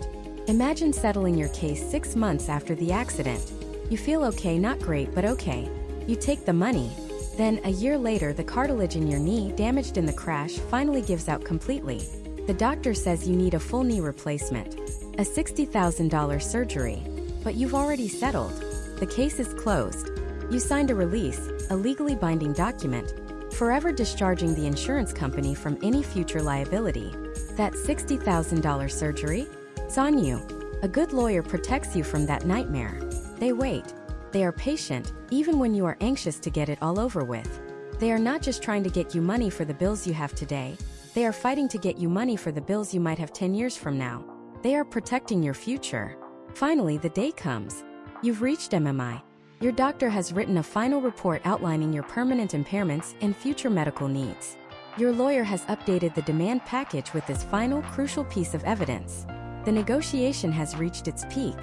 Imagine settling your case 6 months after the accident. You feel okay, not great, but okay. You take the money. Then, a year later, the cartilage in your knee, damaged in the crash, finally gives out completely. The doctor says you need a full knee replacement, a $60,000 surgery. But you've already settled. The case is closed. You signed a release, a legally binding document, forever discharging the insurance company from any future liability. That $60,000 surgery? It's on you. A good lawyer protects you from that nightmare. They wait. They are patient, even when you are anxious to get it all over with. They are not just trying to get you money for the bills you have today. They are fighting to get you money for the bills you might have 10 years from now. They are protecting your future. Finally, the day comes. You've reached MMI. Your doctor has written a final report outlining your permanent impairments and future medical needs. Your lawyer has updated the demand package with this final, crucial piece of evidence. The negotiation has reached its peak.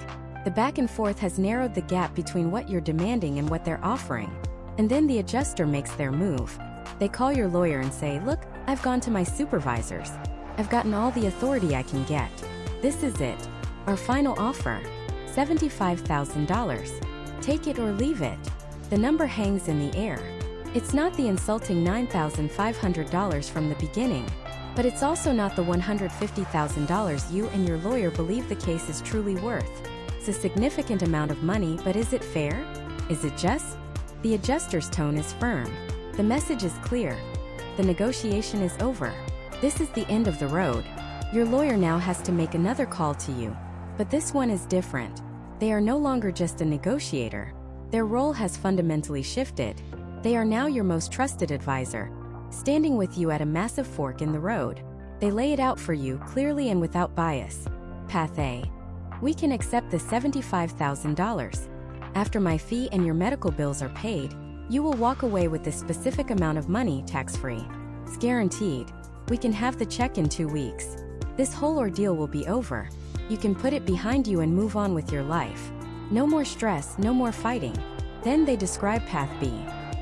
The back and forth has narrowed the gap between what you're demanding and what they're offering. And then the adjuster makes their move. They call your lawyer and say, "Look, I've gone to my supervisors. I've gotten all the authority I can get. This is it. Our final offer. $75,000. Take it or leave it." The number hangs in the air. It's not the insulting $9,500 from the beginning, but it's also not the $150,000 you and your lawyer believe the case is truly worth. It's a significant amount of money, but is it fair? Is it just? The adjuster's tone is firm. The message is clear. The negotiation is over. This is the end of the road. Your lawyer now has to make another call to you. But this one is different. They are no longer just a negotiator. Their role has fundamentally shifted. They are now your most trusted advisor, standing with you at a massive fork in the road. They lay it out for you clearly and without bias. Path A. We can accept the $75,000. After my fee and your medical bills are paid, you will walk away with this specific amount of money tax-free. It's guaranteed. We can have the check in 2 weeks. This whole ordeal will be over. You can put it behind you and move on with your life. No more stress, no more fighting. Then they describe Path B.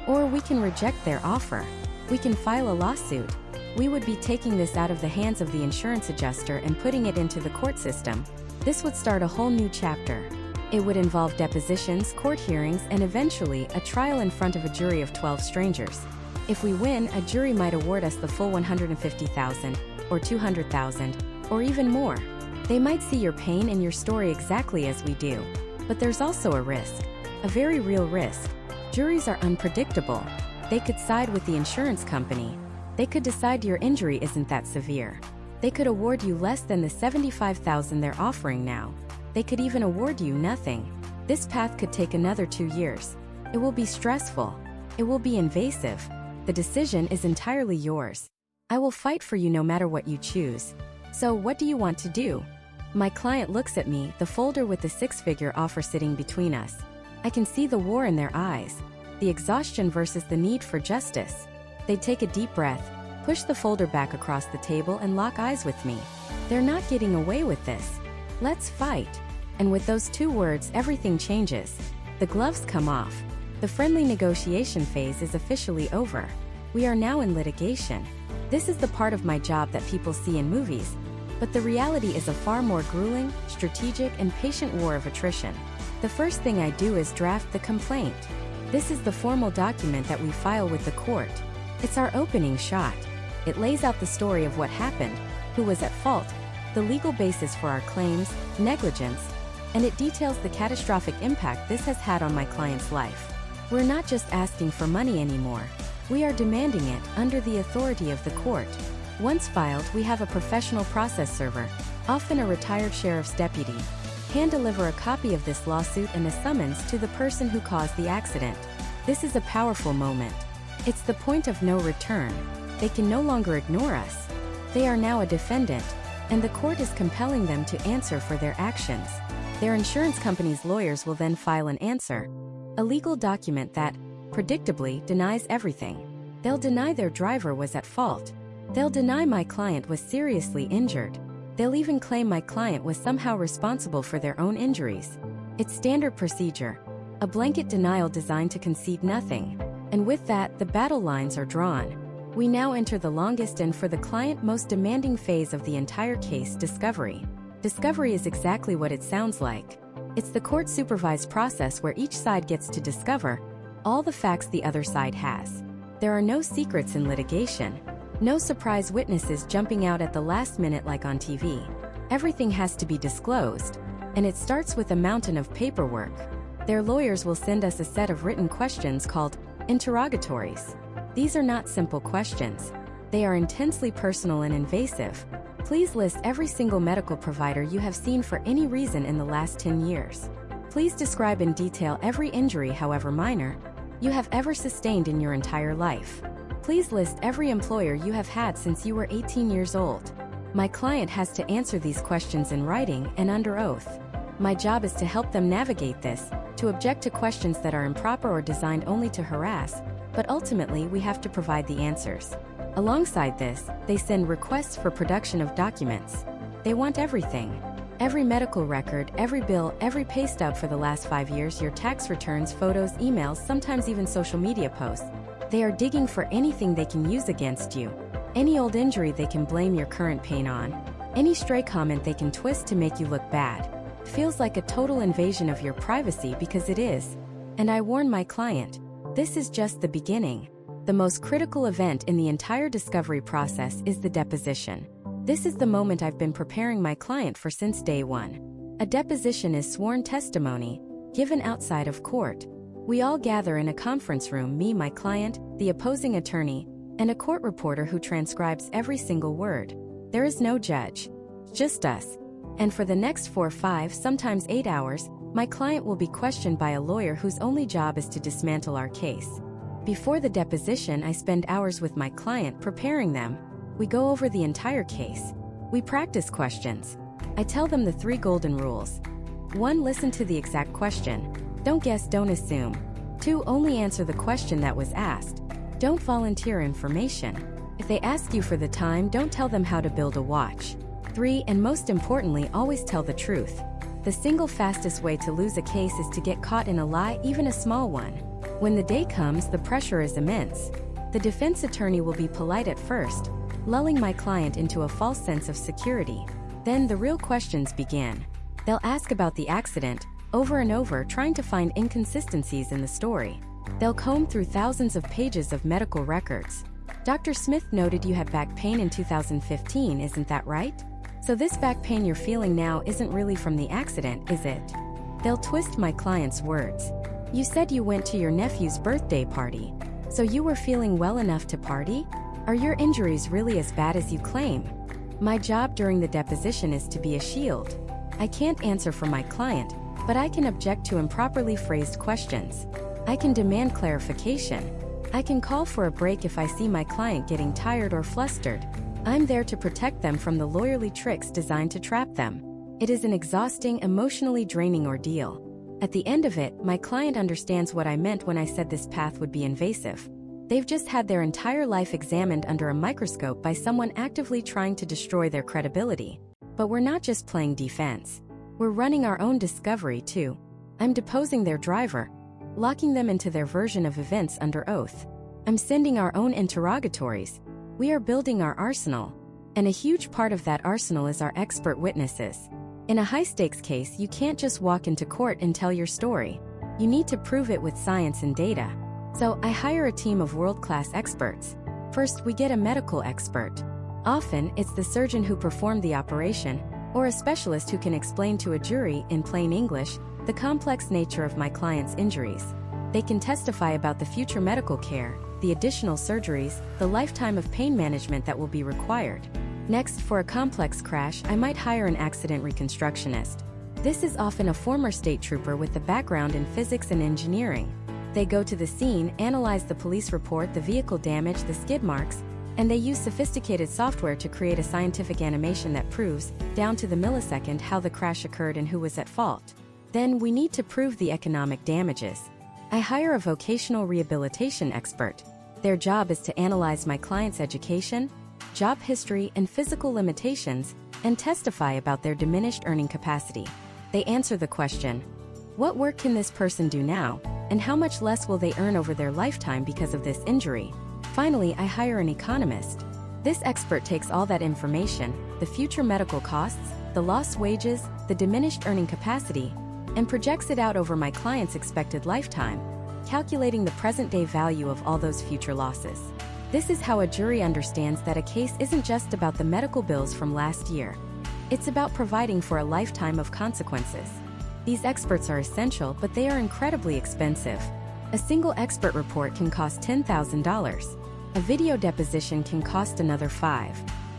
Or we can reject their offer. We can file a lawsuit. We would be taking this out of the hands of the insurance adjuster and putting it into the court system. This would start a whole new chapter. It would involve depositions, court hearings, and eventually a trial in front of a jury of 12 strangers. If we win, a jury might award us the full $150,000, or $200,000, or even more. They might see your pain and your story exactly as we do. But there's also a risk. A very real risk. Juries are unpredictable. They could side with the insurance company. They could decide your injury isn't that severe. They could award you less than the $75,000 they're offering now. They could even award you nothing. This path could take another 2 years. It will be stressful. It will be invasive. The decision is entirely yours. I will fight for you no matter what you choose. So what do you want to do? My client looks at me, the folder with the 6-figure offer sitting between us. I can see the war in their eyes, the exhaustion versus the need for justice. They take a deep breath, push the folder back across the table and lock eyes with me. They're not getting away with this. Let's fight. And with those 2 words, everything changes. The gloves come off. The friendly negotiation phase is officially over. We are now in litigation. This is the part of my job that people see in movies. But the reality is a far more grueling, strategic, and patient war of attrition. The first thing I do is draft the complaint. This is the formal document that we file with the court. It's our opening shot. It lays out the story of what happened, who was at fault, the legal basis for our claims, negligence, and it details the catastrophic impact this has had on my client's life. We're not just asking for money anymore. We are demanding it under the authority of the court. Once filed, we have a professional process server, often a retired sheriff's deputy. Hand-deliver a copy of this lawsuit and a summons to the person who caused the accident. This is a powerful moment. It's the point of no return. They can no longer ignore us. They are now a defendant, and the court is compelling them to answer for their actions. Their insurance company's lawyers will then file an answer, a legal document that, predictably, denies everything. They'll deny their driver was at fault. They'll deny my client was seriously injured. They'll even claim my client was somehow responsible for their own injuries. It's standard procedure, a blanket denial designed to concede nothing. And with that, the battle lines are drawn. We now enter the longest and for the client most demanding phase of the entire case, discovery. Discovery is exactly what it sounds like. It's the court-supervised process where each side gets to discover all the facts the other side has. There are no secrets in litigation. No surprise witnesses jumping out at the last minute like on TV. Everything has to be disclosed, and it starts with a mountain of paperwork. Their lawyers will send us a set of written questions called interrogatories. These are not simple questions. They are intensely personal and invasive. Please list every single medical provider you have seen for any reason in the last 10 years. Please describe in detail every injury, however minor, you have ever sustained in your entire life. Please list every employer you have had since you were 18 years old. My client has to answer these questions in writing and under oath. My job is to help them navigate this, to object to questions that are improper or designed only to harass, but ultimately we have to provide the answers. Alongside this, they send requests for production of documents. They want everything. Every medical record, every bill, every pay stub for the last 5 years, your tax returns, photos, emails, sometimes even social media posts. They are digging for anything they can use against you. Any old injury they can blame your current pain on. Any stray comment they can twist to make you look bad. Feels like a total invasion of your privacy because it is. And I warn my client, this is just the beginning. The most critical event in the entire discovery process is the deposition. This is the moment I've been preparing my client for since day one. A deposition is sworn testimony, given outside of court. We all gather in a conference room, me, my client, the opposing attorney, and a court reporter who transcribes every single word. There is no judge, just us. And for the next 4, 5, sometimes 8 hours, my client will be questioned by a lawyer whose only job is to dismantle our case. Before the deposition, I spend hours with my client preparing them. We go over the entire case. We practice questions. I tell them the 3 golden rules. 1. Listen to the exact question. Don't guess, don't assume. 2. Only answer the question that was asked. Don't volunteer information. If they ask you for the time, don't tell them how to build a watch. 3. And most importantly, always tell the truth. The single fastest way to lose a case is to get caught in a lie, even a small one. When the day comes, the pressure is immense. The defense attorney will be polite at first, lulling my client into a false sense of security. Then the real questions begin. They'll ask about the accident, over and over, trying to find inconsistencies in the story. They'll comb through thousands of pages of medical records. Dr. Smith noted you had back pain in 2015, isn't that right? So this back pain you're feeling now isn't really from the accident, is it? They'll twist my client's words. You said you went to your nephew's birthday party. So you were feeling well enough to party? Are your injuries really as bad as you claim? My job during the deposition is to be a shield. I can't answer for my client, but I can object to improperly phrased questions. I can demand clarification. I can call for a break if I see my client getting tired or flustered. I'm there to protect them from the lawyerly tricks designed to trap them. It is an exhausting, emotionally draining ordeal. At the end of it, my client understands what I meant when I said this path would be invasive. They've just had their entire life examined under a microscope by someone actively trying to destroy their credibility. But we're not just playing defense. We're running our own discovery too. I'm deposing their driver, locking them into their version of events under oath. I'm sending our own interrogatories. We are building our arsenal. And a huge part of that arsenal is our expert witnesses. In a high-stakes case, you can't just walk into court and tell your story. You need to prove it with science and data. So I hire a team of world-class experts. First, we get a medical expert. Often, it's the surgeon who performed the operation, or a specialist who can explain to a jury, in plain English, the complex nature of my client's injuries. They can testify about the future medical care, the additional surgeries, the lifetime of pain management that will be required. Next, for a complex crash, I might hire an accident reconstructionist. This is often a former state trooper with a background in physics and engineering. They go to the scene, analyze the police report, the vehicle damage, the skid marks, and they use sophisticated software to create a scientific animation that proves, down to the millisecond, how the crash occurred and who was at fault. Then we need to prove the economic damages. I hire a vocational rehabilitation expert. Their job is to analyze my client's education, job history, and physical limitations, and testify about their diminished earning capacity. They answer the question, what work can this person do now, and how much less will they earn over their lifetime because of this injury? Finally, I hire an economist. This expert takes all that information, the future medical costs, the lost wages, the diminished earning capacity, and projects it out over my client's expected lifetime, calculating the present-day value of all those future losses. This is how a jury understands that a case isn't just about the medical bills from last year. It's about providing for a lifetime of consequences. These experts are essential, but they are incredibly expensive. A single expert report can cost $10,000. A video deposition can cost another $5,000.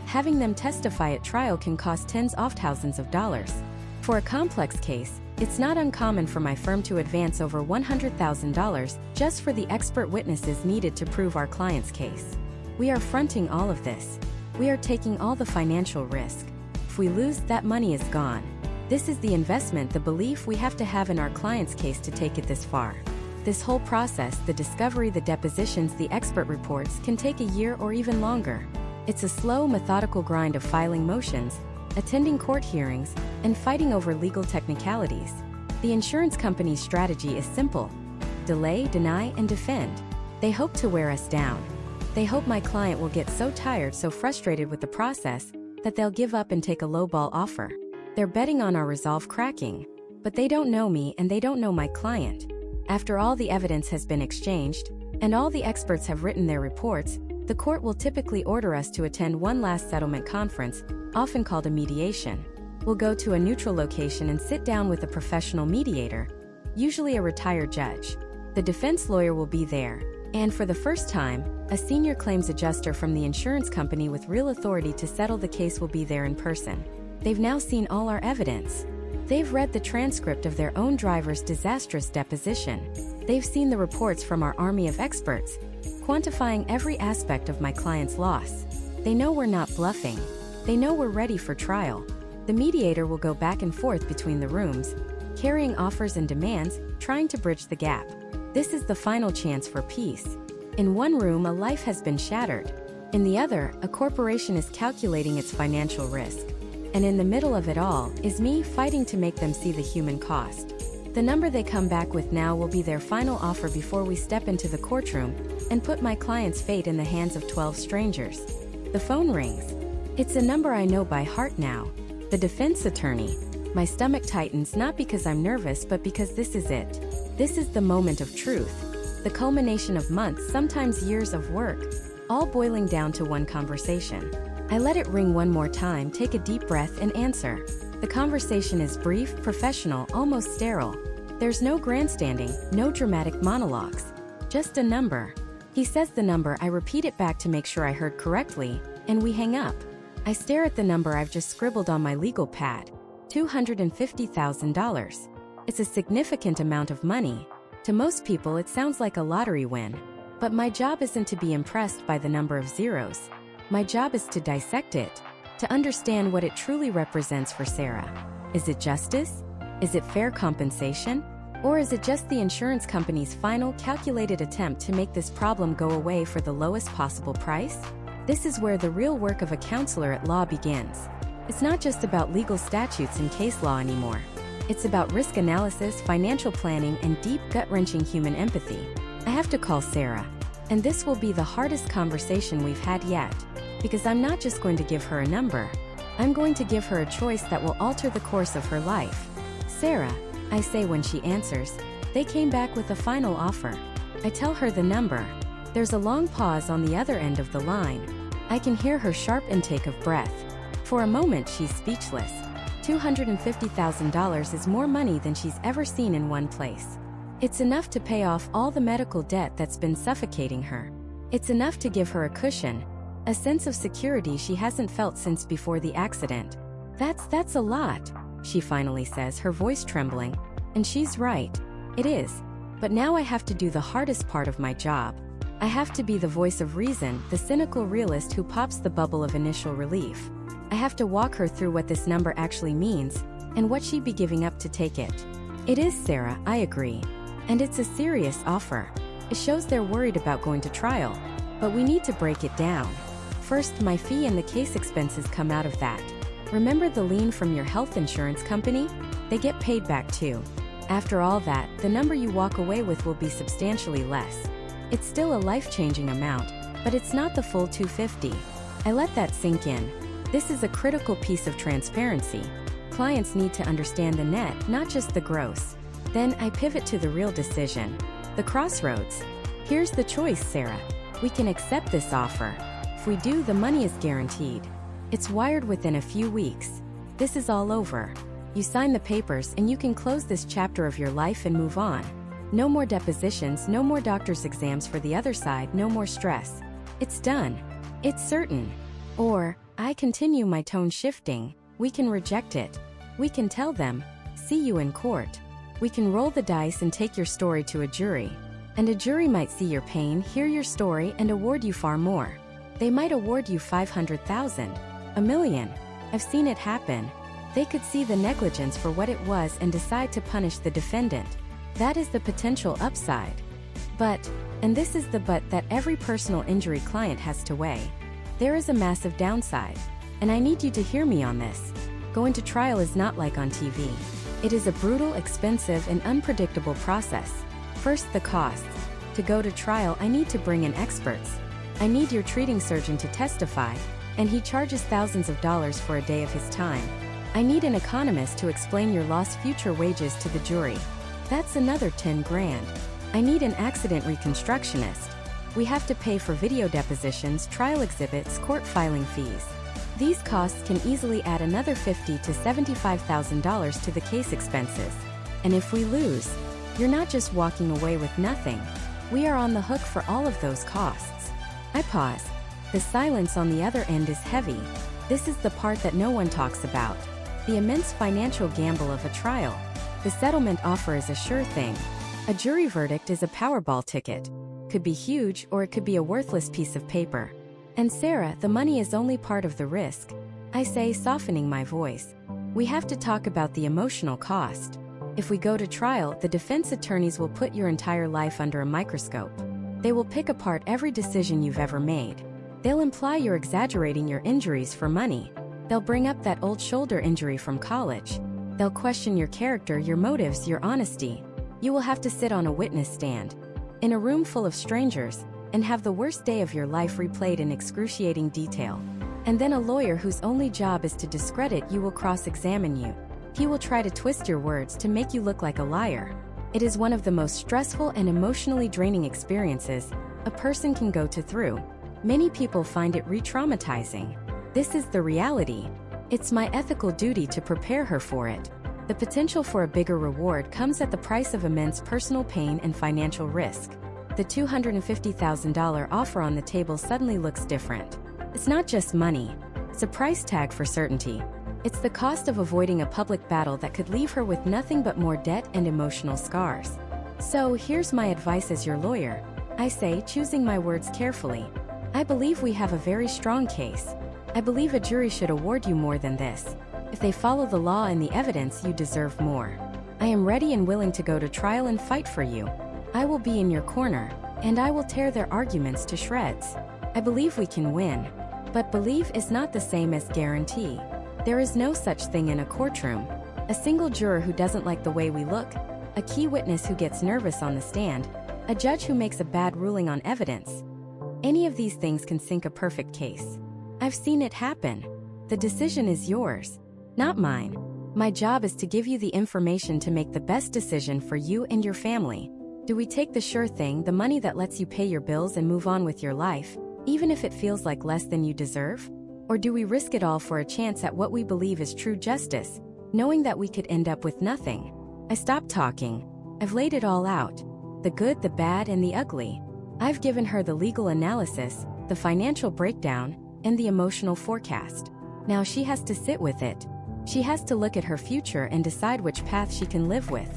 Having them testify at trial can cost tens of thousands of dollars. For a complex case, it's not uncommon for my firm to advance over $100,000 just for the expert witnesses needed to prove our client's case. We are fronting all of this. We are taking all the financial risk. If we lose, that money is gone. This is the investment, the belief we have to have in our client's case to take it this far. This whole process, the discovery, the depositions, the expert reports, can take a year or even longer. It's a slow, methodical grind of filing motions, attending court hearings, and fighting over legal technicalities. The insurance company's strategy is simple: delay, deny, and defend. They hope to wear us down. They hope my client will get so tired, so frustrated with the process, that they'll give up and take a lowball offer. They're betting on our resolve cracking. But they don't know me, and they don't know my client. After all the evidence has been exchanged, and all the experts have written their reports, the court will typically order us to attend one last settlement conference, often called a mediation. We'll go to a neutral location and sit down with a professional mediator, usually a retired judge. The defense lawyer will be there, and for the first time, a senior claims adjuster from the insurance company with real authority to settle the case will be there in person. They've now seen all our evidence. They've read the transcript of their own driver's disastrous deposition. They've seen the reports from our army of experts, quantifying every aspect of my client's loss. They know we're not bluffing. They know we're ready for trial. The mediator will go back and forth between the rooms, carrying offers and demands, trying to bridge the gap. This is the final chance for peace. In one room, a life has been shattered. In the other, a corporation is calculating its financial risk. And in the middle of it all is me fighting to make them see the human cost. The number they come back with now will be their final offer before we step into the courtroom and put my client's fate in the hands of 12 strangers. The phone rings. It's a number I know by heart now. The defense attorney. My stomach tightens, not because I'm nervous, but because this is it. This is the moment of truth. The culmination of months, sometimes years of work, all boiling down to one conversation. I let it ring one more time, take a deep breath, and answer. The conversation is brief, professional, almost sterile. There's no grandstanding, no dramatic monologues. Just a number. He says the number, I repeat it back to make sure I heard correctly, and we hang up. I stare at the number I've just scribbled on my legal pad. $250,000. It's a significant amount of money. To most people, it sounds like a lottery win. But my job isn't to be impressed by the number of zeros. My job is to dissect it, to understand what it truly represents for Sarah. Is it justice? Is it fair compensation? Or is it just the insurance company's final calculated attempt to make this problem go away for the lowest possible price? This is where the real work of a counselor at law begins. It's not just about legal statutes and case law anymore. It's about risk analysis, financial planning, and deep, gut-wrenching human empathy. I have to call Sarah. And this will be the hardest conversation we've had yet. Because I'm not just going to give her a number. I'm going to give her a choice that will alter the course of her life. Sarah, I say when she answers, they came back with a final offer. I tell her the number. There's a long pause on the other end of the line. I can hear her sharp intake of breath. For a moment, she's speechless. $250,000 is more money than she's ever seen in one place. It's enough to pay off all the medical debt that's been suffocating her. It's enough to give her a cushion, a sense of security she hasn't felt since before the accident. That's a lot. she finally says, her voice trembling. And she's right. It is. But now I have to do the hardest part of my job. I have to be the voice of reason, the cynical realist who pops the bubble of initial relief. I have to walk her through what this number actually means, and what she'd be giving up to take it. It is, Sarah, I agree. And it's a serious offer. It shows they're worried about going to trial. But we need to break it down. First, my fee and the case expenses come out of that. Remember the lien from your health insurance company? They get paid back too. After all that, the number you walk away with will be substantially less. It's still a life-changing amount, but it's not the full $250. I let that sink in. This is a critical piece of transparency. Clients need to understand the net, not just the gross. Then I pivot to the real decision. The crossroads. Here's the choice, Sarah. We can accept this offer. If we do, the money is guaranteed. It's wired within a few weeks. This is all over. You sign the papers and you can close this chapter of your life and move on. No more depositions, no more doctor's exams for the other side, no more stress. It's done. It's certain. Or, I continue, my tone shifting. We can reject it. We can tell them, see you in court. We can roll the dice and take your story to a jury. And a jury might see your pain, hear your story, and award you far more. They might award you $500,000, $1 million. I've seen it happen. They could see the negligence for what it was and decide to punish the defendant. That is the potential upside. But, and this is the but that every personal injury client has to weigh, there is a massive downside. And I need you to hear me on this. Going to trial is not like on TV. It is a brutal, expensive, and unpredictable process. First, the costs. To go to trial, I need to bring in experts. I need your treating surgeon to testify, and he charges thousands of dollars for a day of his time. I need an economist to explain your lost future wages to the jury. That's another 10 grand. I need an accident reconstructionist. We have to pay for video depositions, trial exhibits, court filing fees. These costs can easily add another $50,000 to $75,000 to the case expenses. And if we lose, you're not just walking away with nothing. We are on the hook for all of those costs. I pause. The silence on the other end is heavy. This is the part that no one talks about. The immense financial gamble of a trial. The settlement offer is a sure thing. A jury verdict is a Powerball ticket. Could be huge, or it could be a worthless piece of paper. And Sarah, the money is only part of the risk. I say, softening my voice. We have to talk about the emotional cost. If we go to trial, the defense attorneys will put your entire life under a microscope. They will pick apart every decision you've ever made. They'll imply you're exaggerating your injuries for money. They'll bring up that old shoulder injury from college. They'll question your character, your motives, your honesty. You will have to sit on a witness stand, in a room full of strangers, and have the worst day of your life replayed in excruciating detail. And then a lawyer whose only job is to discredit you will cross-examine you. He will try to twist your words to make you look like a liar. It is one of the most stressful and emotionally draining experiences a person can go through. Many people find it re-traumatizing. This is the reality. It's my ethical duty to prepare her for it. The potential for a bigger reward comes at the price of immense personal pain and financial risk. The $250,000 offer on the table suddenly looks different. It's not just money. It's a price tag for certainty. It's the cost of avoiding a public battle that could leave her with nothing but more debt and emotional scars. So here's my advice as your lawyer. I say, choosing my words carefully. I believe we have a very strong case. I believe a jury should award you more than this. If they follow the law and the evidence, you deserve more. I am ready and willing to go to trial and fight for you. I will be in your corner, and I will tear their arguments to shreds. I believe we can win. But believe is not the same as guarantee. There is no such thing in a courtroom. A single juror who doesn't like the way we look, a key witness who gets nervous on the stand, a judge who makes a bad ruling on evidence. Any of these things can sink a perfect case. I've seen it happen. The decision is yours, not mine. My job is to give you the information to make the best decision for you and your family. Do we take the sure thing, the money that lets you pay your bills and move on with your life, even if it feels like less than you deserve? Or do we risk it all for a chance at what we believe is true justice, knowing that we could end up with nothing? I stopped talking. I've laid it all out. The good, the bad, and the ugly. I've given her the legal analysis, the financial breakdown, and the emotional forecast. Now she has to sit with it. She has to look at her future and decide which path she can live with.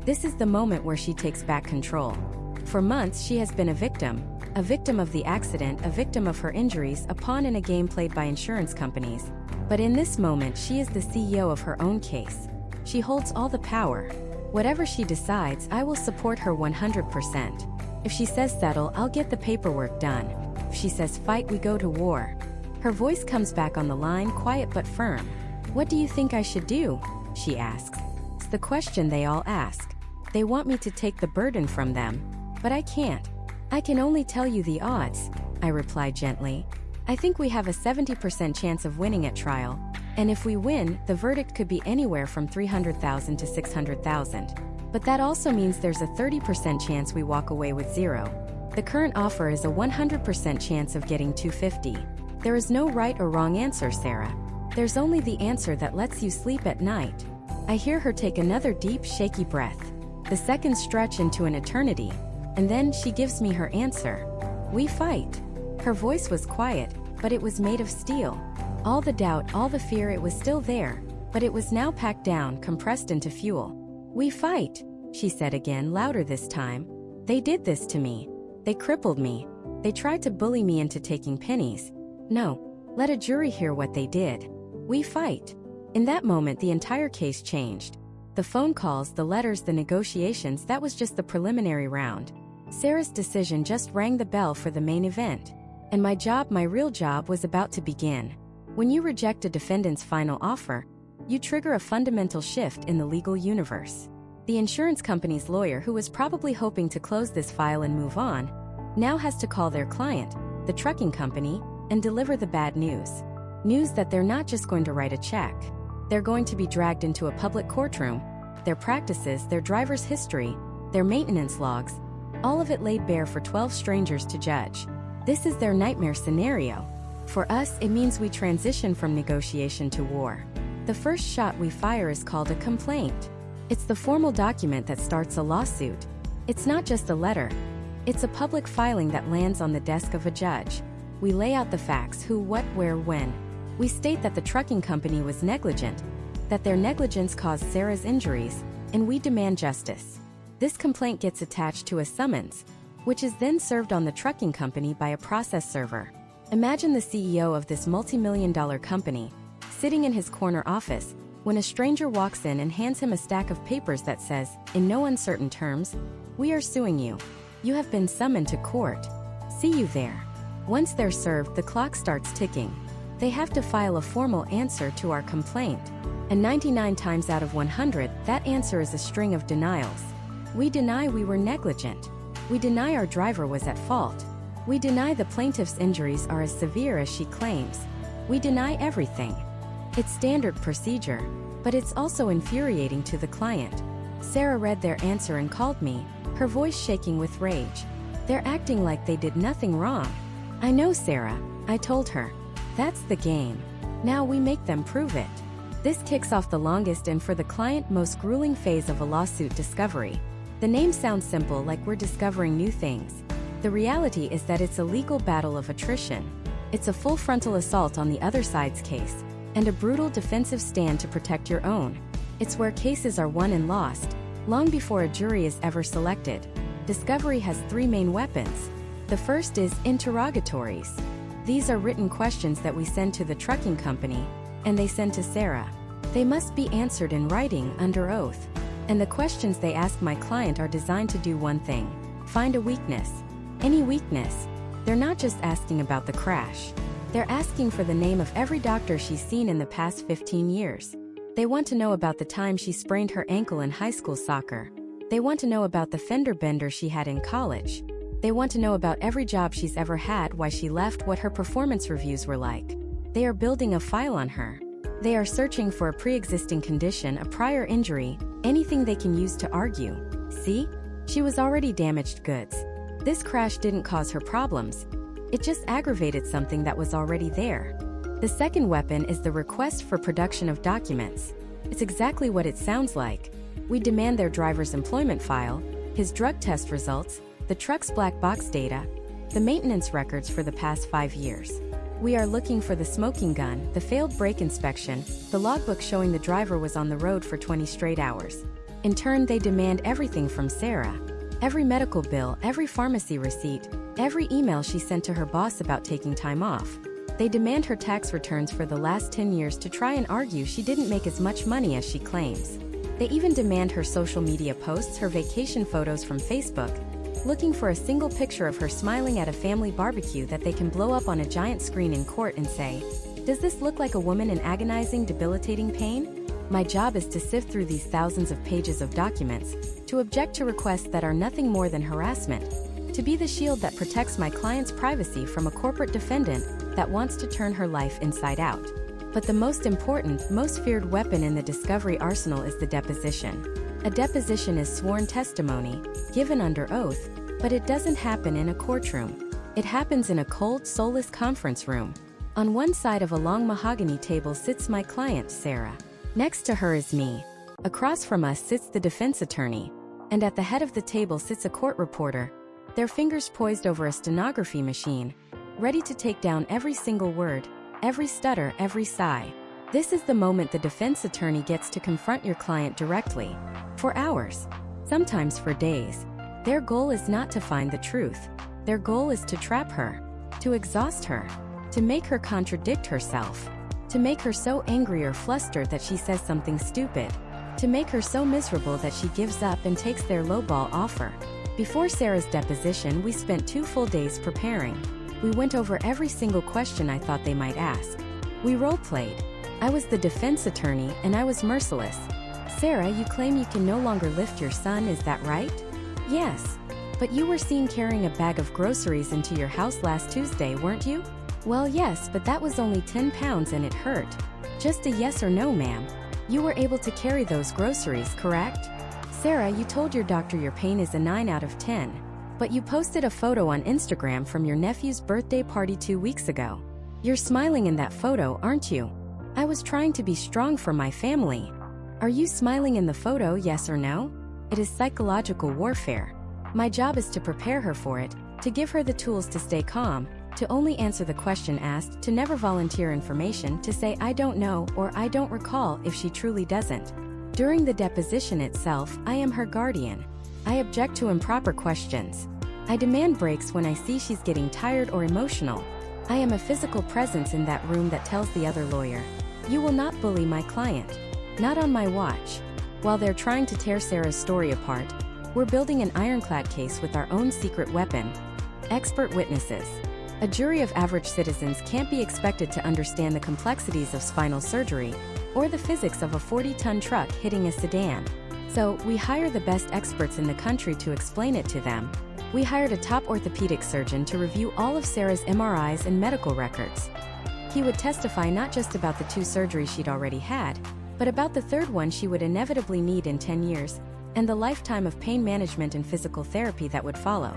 This is the moment where she takes back control. For months she has been a victim of the accident, a victim of her injuries, a pawn in a game played by insurance companies. But in this moment she is the CEO of her own case. She holds all the power. Whatever she decides, I will support her 100%. If she says settle, I'll get the paperwork done. If she says fight, we go to war. Her voice comes back on the line, quiet but firm. What do you think I should do? She asks. It's the question they all ask. They want me to take the burden from them. But I can't. I can only tell you the odds, I reply gently. I think we have a 70% chance of winning at trial. And if we win, the verdict could be anywhere from $300,000 to $600,000. But that also means there's a 30% chance we walk away with zero. The current offer is a 100% chance of getting $250,000. There is no right or wrong answer, Sarah. There's only the answer that lets you sleep at night. I hear her take another deep, shaky breath. The seconds stretch into an eternity. And then she gives me her answer. We fight. Her voice was quiet, but it was made of steel. All the doubt, all the fear, it was still there, but it was now packed down, compressed into fuel. We fight, she said again, louder this time. They did this to me. They crippled me. They tried to bully me into taking pennies. No, let a jury hear what they did. We fight. In that moment, the entire case changed. The phone calls, the letters, the negotiations, that was just the preliminary round. Sarah's decision just rang the bell for the main event. And my job, my real job, was about to begin. When you reject a defendant's final offer, you trigger a fundamental shift in the legal universe. The insurance company's lawyer, who was probably hoping to close this file and move on, now has to call their client, the trucking company, and deliver the bad news. News that they're not just going to write a check. They're going to be dragged into a public courtroom. Their practices, their driver's history, their maintenance logs, all of it laid bare for 12 strangers to judge. This is their nightmare scenario. For us, it means we transition from negotiation to war. The first shot we fire is called a complaint. It's the formal document that starts a lawsuit. It's not just a letter. It's a public filing that lands on the desk of a judge. We lay out the facts: who, what, where, when. We state that the trucking company was negligent, that their negligence caused Sarah's injuries, and we demand justice. This complaint gets attached to a summons, which is then served on the trucking company by a process server. Imagine the CEO of this multi-million-dollar company, sitting in his corner office, when a stranger walks in and hands him a stack of papers that says, in no uncertain terms, we are suing you. You have been summoned to court. See you there. Once they're served, the clock starts ticking. They have to file a formal answer to our complaint. And 99 times out of 100, that answer is a string of denials. We deny we were negligent. We deny our driver was at fault. We deny the plaintiff's injuries are as severe as she claims. We deny everything. It's standard procedure, but it's also infuriating to the client. Sarah read their answer and called me, her voice shaking with rage. They're acting like they did nothing wrong. I know, Sarah, I told her. That's the game. Now we make them prove it. This kicks off the longest and for the client most grueling phase of a lawsuit: discovery. The name sounds simple, like we're discovering new things. The reality is that it's a legal battle of attrition. It's a full frontal assault on the other side's case, and a brutal defensive stand to protect your own. It's where cases are won and lost, long before a jury is ever selected. Discovery has three main weapons. The first is interrogatories. These are written questions that we send to the trucking company, and they send to Sarah. They must be answered in writing, under oath. And the questions they ask my client are designed to do one thing: find a weakness. Any weakness. They're not just asking about the crash. They're asking for the name of every doctor she's seen in the past 15 years. They want to know about the time she sprained her ankle in high school soccer. They want to know about the fender bender she had in college. They want to know about every job she's ever had, why she left, what her performance reviews were like. They are building a file on her. They are searching for a pre-existing condition, a prior injury, anything they can use to argue. See? She was already damaged goods. This crash didn't cause her problems. It just aggravated something that was already there. The second weapon is the request for production of documents. It's exactly what it sounds like. We demand their driver's employment file, his drug test results, the truck's black box data, the maintenance records for the past 5 years. We are looking for the smoking gun, the failed brake inspection, the logbook showing the driver was on the road for 20 straight hours. In turn, they demand everything from Sarah. Every medical bill, every pharmacy receipt, every email she sent to her boss about taking time off. They demand her tax returns for the last 10 years to try and argue she didn't make as much money as she claims. They even demand her social media posts, her vacation photos from Facebook, looking for a single picture of her smiling at a family barbecue that they can blow up on a giant screen in court and say, "Does this look like a woman in agonizing, debilitating pain?" My job is to sift through these thousands of pages of documents, to object to requests that are nothing more than harassment, to be the shield that protects my client's privacy from a corporate defendant that wants to turn her life inside out. But the most important, most feared weapon in the discovery arsenal is the deposition. A deposition is sworn testimony, given under oath, but it doesn't happen in a courtroom. It happens in a cold, soulless conference room. On one side of a long mahogany table sits my client, Sarah. Next to her is me. Across from us sits the defense attorney. And at the head of the table sits a court reporter, their fingers poised over a stenography machine, ready to take down every single word, every stutter, every sigh. This is the moment the defense attorney gets to confront your client directly. For hours, sometimes for days. Their goal is not to find the truth. Their goal is to trap her, to exhaust her, to make her contradict herself, to make her so angry or flustered that she says something stupid, to make her so miserable that she gives up and takes their lowball offer. Before Sarah's deposition, we spent 2 full days preparing. We went over every single question I thought they might ask. We role-played. I was the defense attorney, and I was merciless. "Sarah, you claim you can no longer lift your son, is that right?" "Yes. But you were seen carrying a bag of groceries into your house last Tuesday, weren't you?" "Well, yes, but that was only 10 pounds and it hurt." "Just a yes or no, ma'am. You were able to carry those groceries, correct?" "Sarah, you told your doctor your pain is a 9 out of 10. But you posted a photo on Instagram from your nephew's birthday party 2 weeks ago. You're smiling in that photo, aren't you?" "I was trying to be strong for my family." "Are you smiling in the photo, yes or no?" It is psychological warfare. My job is to prepare her for it, to give her the tools to stay calm, to only answer the question asked, to never volunteer information, to say "I don't know" or "I don't recall" if she truly doesn't. During the deposition itself, I am her guardian. I object to improper questions. I demand breaks when I see she's getting tired or emotional. I am a physical presence in that room that tells the other lawyer, "You will not bully my client. Not on my watch." While they're trying to tear Sarah's story apart, we're building an ironclad case with our own secret weapon. Expert witnesses. A jury of average citizens can't be expected to understand the complexities of spinal surgery or the physics of a 40-ton truck hitting a sedan. So, we hire the best experts in the country to explain it to them. We hired a top orthopedic surgeon to review all of Sarah's MRIs and medical records. He would testify not just about the 2 surgeries she'd already had, but about the 3rd one she would inevitably need in 10 years, and the lifetime of pain management and physical therapy that would follow.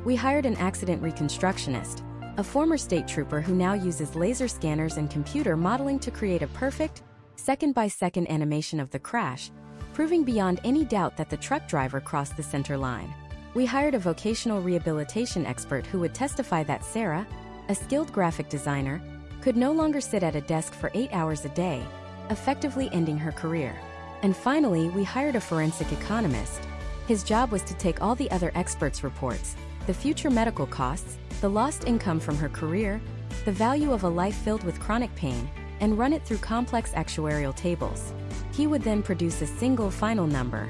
We hired an accident reconstructionist, a former state trooper who now uses laser scanners and computer modeling to create a perfect, second-by-second animation of the crash, proving beyond any doubt that the truck driver crossed the center line. We hired a vocational rehabilitation expert who would testify that Sarah, a skilled graphic designer, could no longer sit at a desk for 8 hours a day, effectively ending her career. And finally, we hired a forensic economist. His job was to take all the other experts' reports, the future medical costs, the lost income from her career, the value of a life filled with chronic pain, and run it through complex actuarial tables. He would then produce a single final number,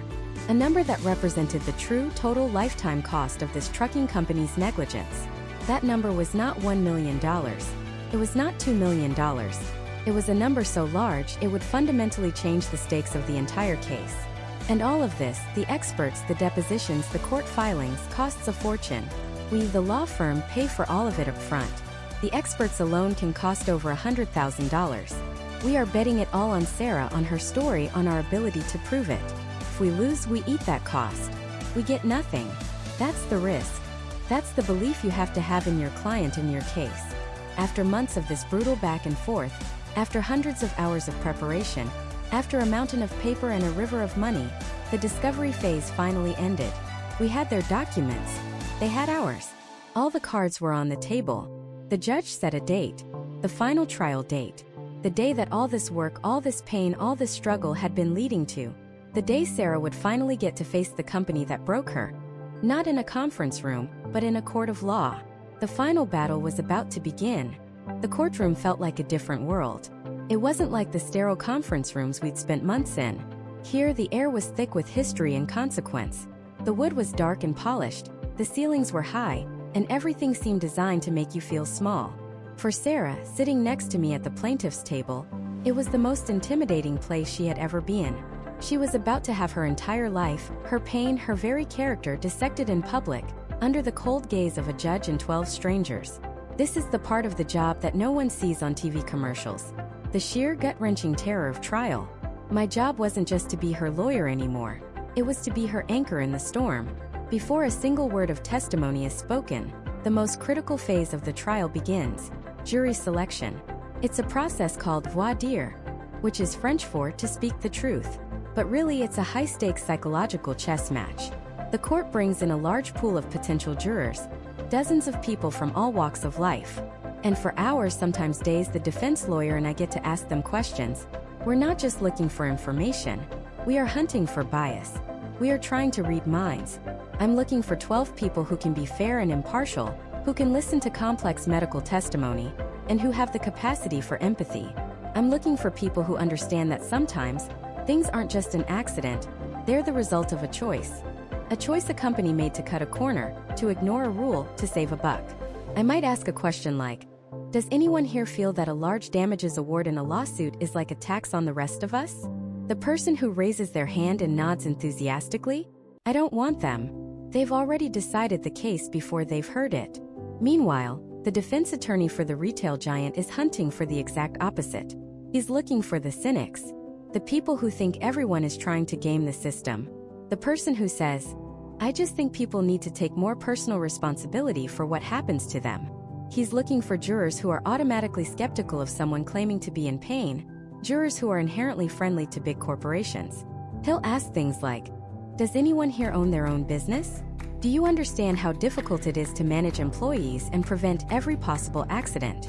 a number that represented the true total lifetime cost of this trucking company's negligence. That number was not $1 million. It was not $2 million. It was a number so large it would fundamentally change the stakes of the entire case. And all of this, the experts, the depositions, the court filings, costs a fortune. We, the law firm, pay for all of it up front. The experts alone can cost over $100,000. We are betting it all on Sarah, on her story, on our ability to prove it. If we lose, we eat that cost. We get nothing. That's the risk. That's the belief you have to have in your client and your case. After months of this brutal back and forth, after hundreds of hours of preparation, after a mountain of paper and a river of money, the discovery phase finally ended. We had their documents. They had ours. All the cards were on the table. The judge set a date. the final trial date. The day that all this work, all this pain, all this struggle had been leading to. The day Sarah would finally get to face the company that broke her. Not in a conference room, but in a court of law. The final battle was about to begin. The courtroom felt like a different world. It wasn't like the sterile conference rooms we'd spent months in. Here, the air was thick with history and consequence. The wood was dark and polished, the ceilings were high, and everything seemed designed to make you feel small. For Sarah, sitting next to me at the plaintiff's table, it was the most intimidating place she had ever been. She was about to have her entire life, her pain, her very character dissected in public, under the cold gaze of a judge and 12 strangers. This is the part of the job that no one sees on TV commercials. The sheer gut-wrenching terror of trial. My job wasn't just to be her lawyer anymore. It was to be her anchor in the storm. Before a single word of testimony is spoken, the most critical phase of the trial begins: jury selection. It's a process called voir dire, which is French for to speak the truth. But really, it's a high-stakes psychological chess match. The court brings in a large pool of potential jurors, dozens of people from all walks of life. And for hours, sometimes days, the defense lawyer and I get to ask them questions. We're not just looking for information. We are hunting for bias. We are trying to read minds. I'm looking for 12 people who can be fair and impartial, who can listen to complex medical testimony, and who have the capacity for empathy. I'm looking for people who understand that sometimes, things aren't just an accident, they're the result of a choice. A choice a company made to cut a corner, to ignore a rule, to save a buck. I might ask a question like, does anyone here feel that a large damages award in a lawsuit is like a tax on the rest of us? The person who raises their hand and nods enthusiastically? I don't want them. They've already decided the case before they've heard it. Meanwhile, the defense attorney for the retail giant is hunting for the exact opposite. He's looking for the cynics, the people who think everyone is trying to game the system. The person who says, I just think people need to take more personal responsibility for what happens to them. He's looking for jurors who are automatically skeptical of someone claiming to be in pain, jurors who are inherently friendly to big corporations. He'll ask things like, does anyone here own their own business? Do you understand how difficult it is to manage employees and prevent every possible accident?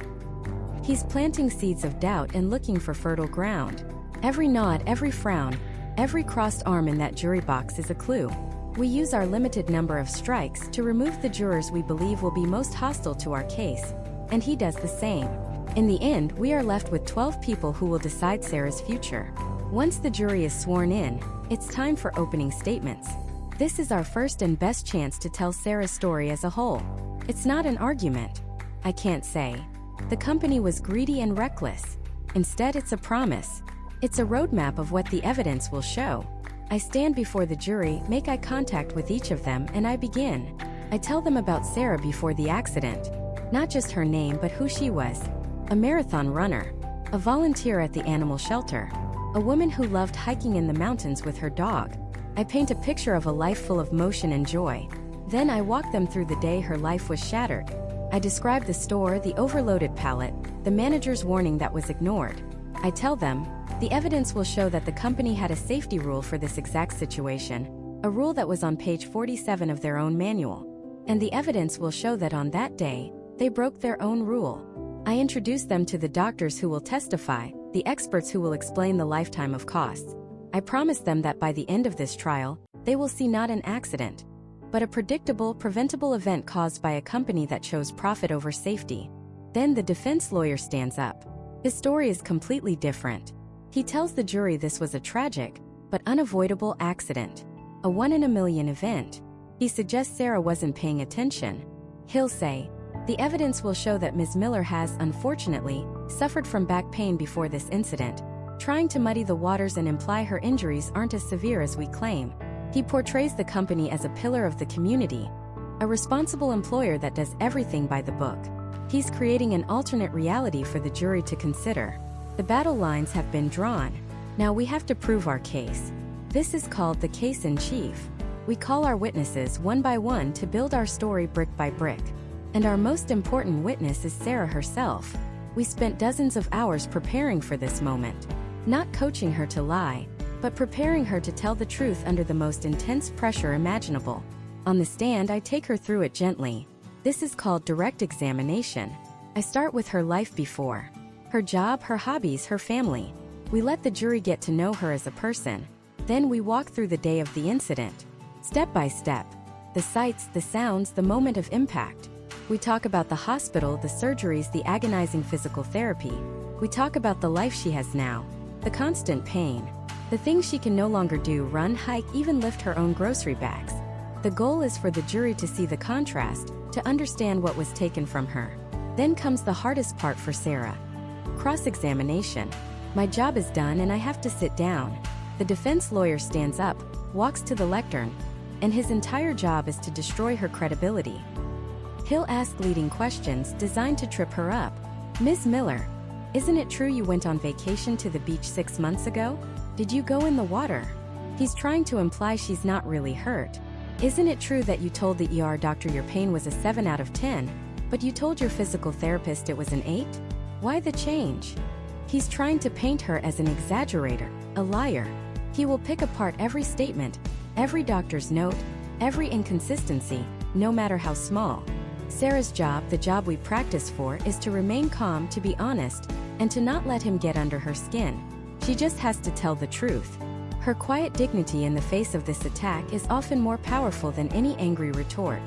He's planting seeds of doubt and looking for fertile ground. Every nod, every frown, every crossed arm in that jury box is a clue. We use our limited number of strikes to remove the jurors we believe will be most hostile to our case, and he does the same. In the end, we are left with 12 people who will decide Sarah's future. Once the jury is sworn in, it's time for opening statements. This is our first and best chance to tell Sarah's story as a whole. It's not an argument. I can't say, the company was greedy and reckless. Instead, it's a promise. It's a roadmap of what the evidence will show. I stand before the jury, make eye contact with each of them, and I begin. I tell them about Sarah before the accident. Not just her name, but who she was. A marathon runner. A volunteer at the animal shelter. A woman who loved hiking in the mountains with her dog. I paint a picture of a life full of motion and joy. Then I walk them through the day her life was shattered. I describe the store, the overloaded pallet, the manager's warning that was ignored. I tell them, the evidence will show that the company had a safety rule for this exact situation, a rule that was on page 47 of their own manual. And the evidence will show that on that day, they broke their own rule. I introduce them to the doctors who will testify, the experts who will explain the lifetime of costs. I promise them that by the end of this trial, they will see not an accident, but a predictable, preventable event caused by a company that chose profit over safety. Then the defense lawyer stands up. His story is completely different. He tells the jury this was a tragic, but unavoidable accident. A 1 in a million event. He suggests Sarah wasn't paying attention. He'll say, the evidence will show that Ms. Miller has, unfortunately, suffered from back pain before this incident, trying to muddy the waters and imply her injuries aren't as severe as we claim. He portrays the company as a pillar of the community, a responsible employer that does everything by the book. He's creating an alternate reality for the jury to consider. The battle lines have been drawn. Now we have to prove our case. This is called the case in chief. We call our witnesses one by one to build our story brick by brick. And our most important witness is Sarah herself. We spent dozens of hours preparing for this moment. Not coaching her to lie, but preparing her to tell the truth under the most intense pressure imaginable. On the stand, I take her through it gently. This is called direct examination. I start with her life before. Her job, her hobbies, her family. We let the jury get to know her as a person. Then we walk through the day of the incident. Step by step. The sights, the sounds, the moment of impact. We talk about the hospital, the surgeries, the agonizing physical therapy. We talk about the life she has now. The constant pain. The things she can no longer do, run, hike, even lift her own grocery bags. The goal is for the jury to see the contrast, to understand what was taken from her. Then comes the hardest part for Sarah. Cross-examination. My job is done and I have to sit down. The defense lawyer stands up, walks to the lectern, and his entire job is to destroy her credibility. He'll ask leading questions designed to trip her up. Ms. Miller, isn't it true you went on vacation to the beach 6 months ago? Did you go in the water? He's trying to imply she's not really hurt. Isn't it true that you told the ER doctor your pain was a 7 out of 10, but you told your physical therapist it was an 8? Why the change? He's trying to paint her as an exaggerator, a liar. He will pick apart every statement, every doctor's note, every inconsistency, no matter how small. Sarah's job, the job we practice for, is to remain calm, to be honest, and to not let him get under her skin. She just has to tell the truth. Her quiet dignity in the face of this attack is often more powerful than any angry retort.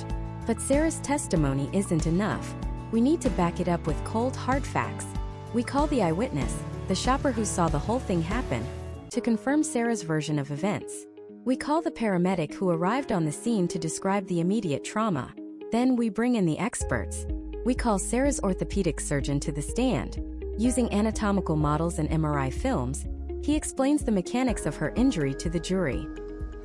But Sarah's testimony isn't enough. We need to back it up with cold, hard facts. We call the eyewitness, the shopper who saw the whole thing happen, to confirm Sarah's version of events. We call the paramedic who arrived on the scene to describe the immediate trauma. Then we bring in the experts. We call Sarah's orthopedic surgeon to the stand. Using anatomical models and MRI films, he explains the mechanics of her injury to the jury.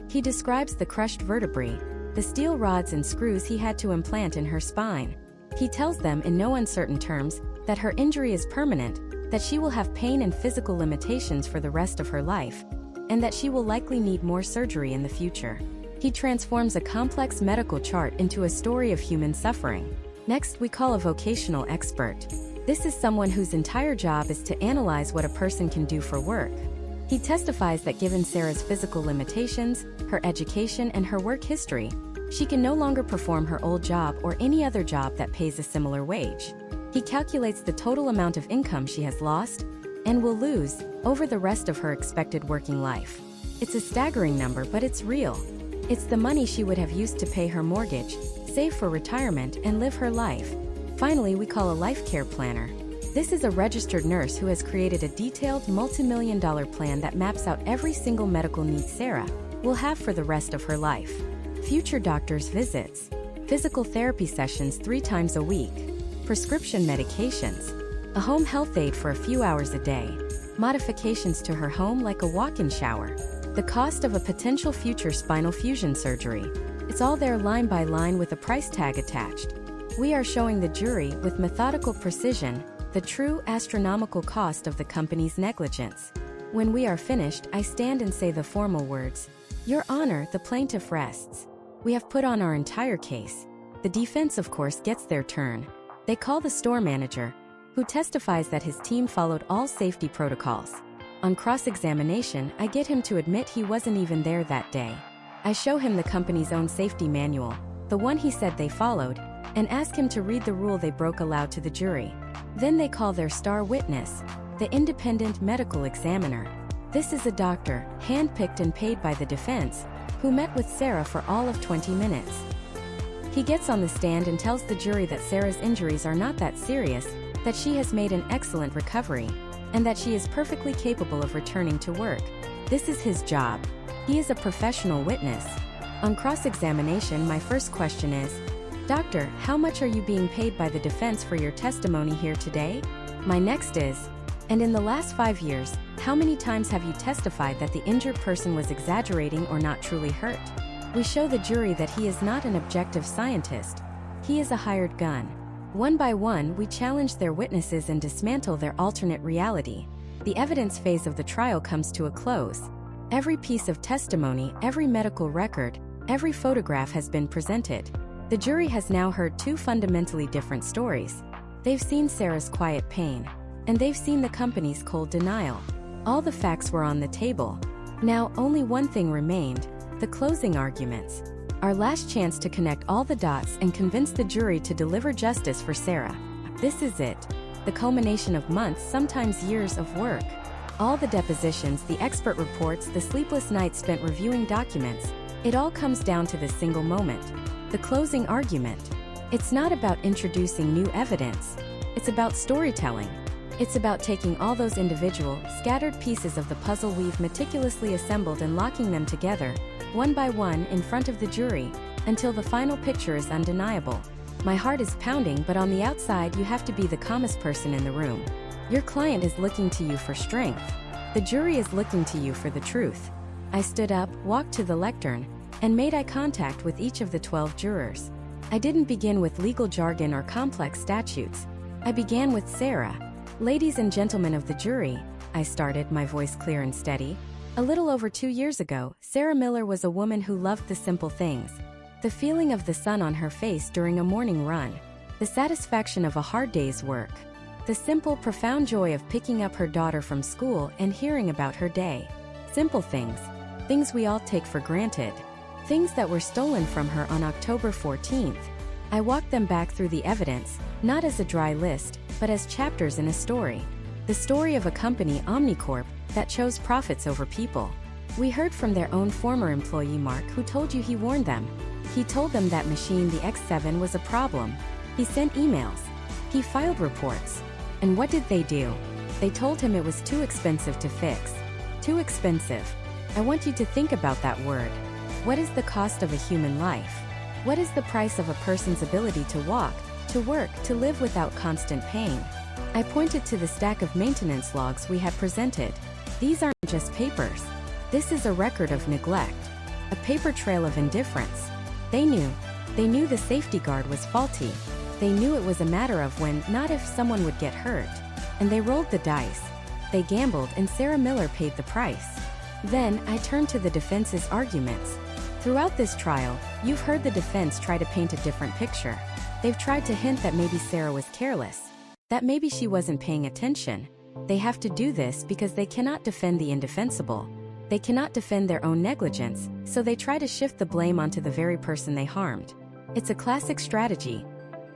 He describes the crushed vertebrae, the steel rods and screws he had to implant in her spine. He tells them in no uncertain terms that her injury is permanent, that she will have pain and physical limitations for the rest of her life, and that she will likely need more surgery in the future. He transforms a complex medical chart into a story of human suffering. Next, we call a vocational expert. This is someone whose entire job is to analyze what a person can do for work. He testifies that given Sarah's physical limitations, her education, and her work history, she can no longer perform her old job or any other job that pays a similar wage. He calculates the total amount of income she has lost and will lose over the rest of her expected working life. It's a staggering number, but it's real. It's the money she would have used to pay her mortgage, save for retirement, and live her life. Finally, we call a life care planner. This is a registered nurse who has created a detailed multi-million-dollar plan that maps out every single medical need Sarah will have for the rest of her life. Future doctor's visits, physical therapy sessions 3 times a week, prescription medications, a home health aide for a few hours a day, modifications to her home like a walk-in shower, the cost of a potential future spinal fusion surgery. It's all there line by line with a price tag attached. We are showing the jury, with methodical precision, the true astronomical cost of the company's negligence. When we are finished, I stand and say the formal words, "Your Honor, the plaintiff rests." We have put on our entire case. The defense, of course, gets their turn. They call the store manager, who testifies that his team followed all safety protocols. On cross-examination, I get him to admit he wasn't even there that day. I show him the company's own safety manual, the one he said they followed, and ask him to read the rule they broke aloud to the jury. Then they call their star witness, the independent medical examiner. This is a doctor, handpicked and paid by the defense, who met with Sarah for all of 20 minutes. He gets on the stand and tells the jury that Sarah's injuries are not that serious, that she has made an excellent recovery, and that she is perfectly capable of returning to work. This is his job. He is a professional witness. On cross-examination, my first question is, "Doctor, how much are you being paid by the defense for your testimony here today?" My next is, "And in the last 5 years, how many times have you testified that the injured person was exaggerating or not truly hurt?" We show the jury that he is not an objective scientist. He is a hired gun. One by one, we challenge their witnesses and dismantle their alternate reality. The evidence phase of the trial comes to a close. Every piece of testimony, every medical record, every photograph has been presented. The jury has now heard 2 fundamentally different stories. They've seen Sarah's quiet pain, and they've seen the company's cold denial. All the facts were on the table. Now, only one thing remained: the closing arguments. Our last chance to connect all the dots and convince the jury to deliver justice for Sarah. This is it. The culmination of months, sometimes years of work. All the depositions, the expert reports, the sleepless nights spent reviewing documents, it all comes down to this single moment. The closing argument. It's not about introducing new evidence. It's about storytelling. It's about taking all those individual, scattered pieces of the puzzle we've meticulously assembled and locking them together, one by one, in front of the jury, until the final picture is undeniable. My heart is pounding, but on the outside you have to be the calmest person in the room. Your client is looking to you for strength. The jury is looking to you for the truth. I stood up, walked to the lectern, and made eye contact with each of the 12 jurors. I didn't begin with legal jargon or complex statutes. I began with Sarah. "Ladies and gentlemen of the jury," I started, my voice clear and steady. A little over 2 years ago, Sarah Miller was a woman who loved the simple things. The feeling of the sun on her face during a morning run. The satisfaction of a hard day's work. The simple, profound joy of picking up her daughter from school and hearing about her day. Simple things. Things we all take for granted. Things that were stolen from her on October 14th. I walked them back through the evidence, not as a dry list, but as chapters in a story. The story of a company, Omnicorp, that chose profits over people. We heard from their own former employee Mark, who told you he warned them. He told them that machine, the X7, was a problem. He sent emails. He filed reports. And what did they do? They told him it was too expensive to fix. Too expensive. I want you to think about that word. What is the cost of a human life? What is the price of a person's ability to walk, to work, to live without constant pain? I pointed to the stack of maintenance logs we had presented. These aren't just papers. This is a record of neglect. A paper trail of indifference. They knew the safety guard was faulty. They knew it was a matter of when, not if, someone would get hurt. And they rolled the dice. They gambled, and Sarah Miller paid the price. Then, I turned to the defense's arguments. Throughout this trial, you've heard the defense try to paint a different picture. They've tried to hint that maybe Sarah was careless, that maybe she wasn't paying attention. They have to do this because they cannot defend the indefensible. They cannot defend their own negligence, so they try to shift the blame onto the very person they harmed. It's a classic strategy.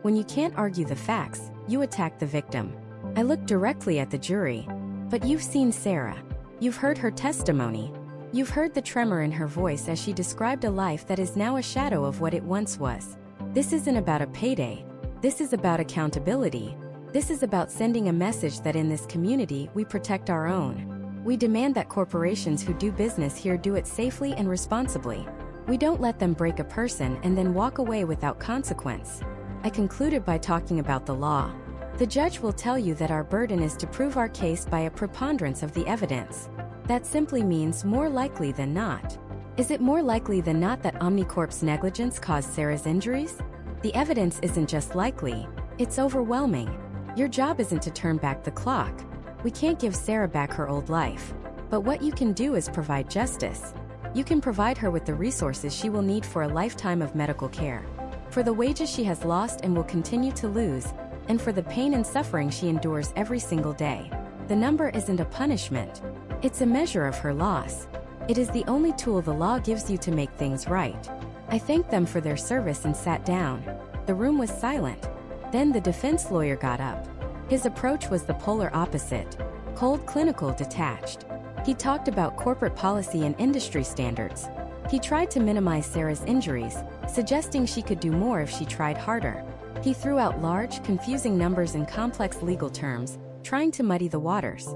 When you can't argue the facts, you attack the victim. I looked directly at the jury. But you've seen Sarah. You've heard her testimony. You've heard the tremor in her voice as she described a life that is now a shadow of what it once was. This isn't about a payday. This is about accountability. This is about sending a message that in this community, we protect our own. We demand that corporations who do business here do it safely and responsibly. We don't let them break a person and then walk away without consequence. I concluded by talking about the law. The judge will tell you that our burden is to prove our case by a preponderance of the evidence. That simply means more likely than not. Is it more likely than not that Omnicorp's negligence caused Sarah's injuries? The evidence isn't just likely, it's overwhelming. Your job isn't to turn back the clock. We can't give Sarah back her old life. But what you can do is provide justice. You can provide her with the resources she will need for a lifetime of medical care. For the wages she has lost and will continue to lose, and for the pain and suffering she endures every single day. The number isn't a punishment. It's a measure of her loss. It is the only tool the law gives you to make things right. I thanked them for their service and sat down. The room was silent. Then the defense lawyer got up. His approach was the polar opposite. Cold, clinical, detached. He talked about corporate policy and industry standards. He tried to minimize Sarah's injuries, suggesting she could do more if she tried harder. He threw out large, confusing numbers and complex legal terms, trying to muddy the waters.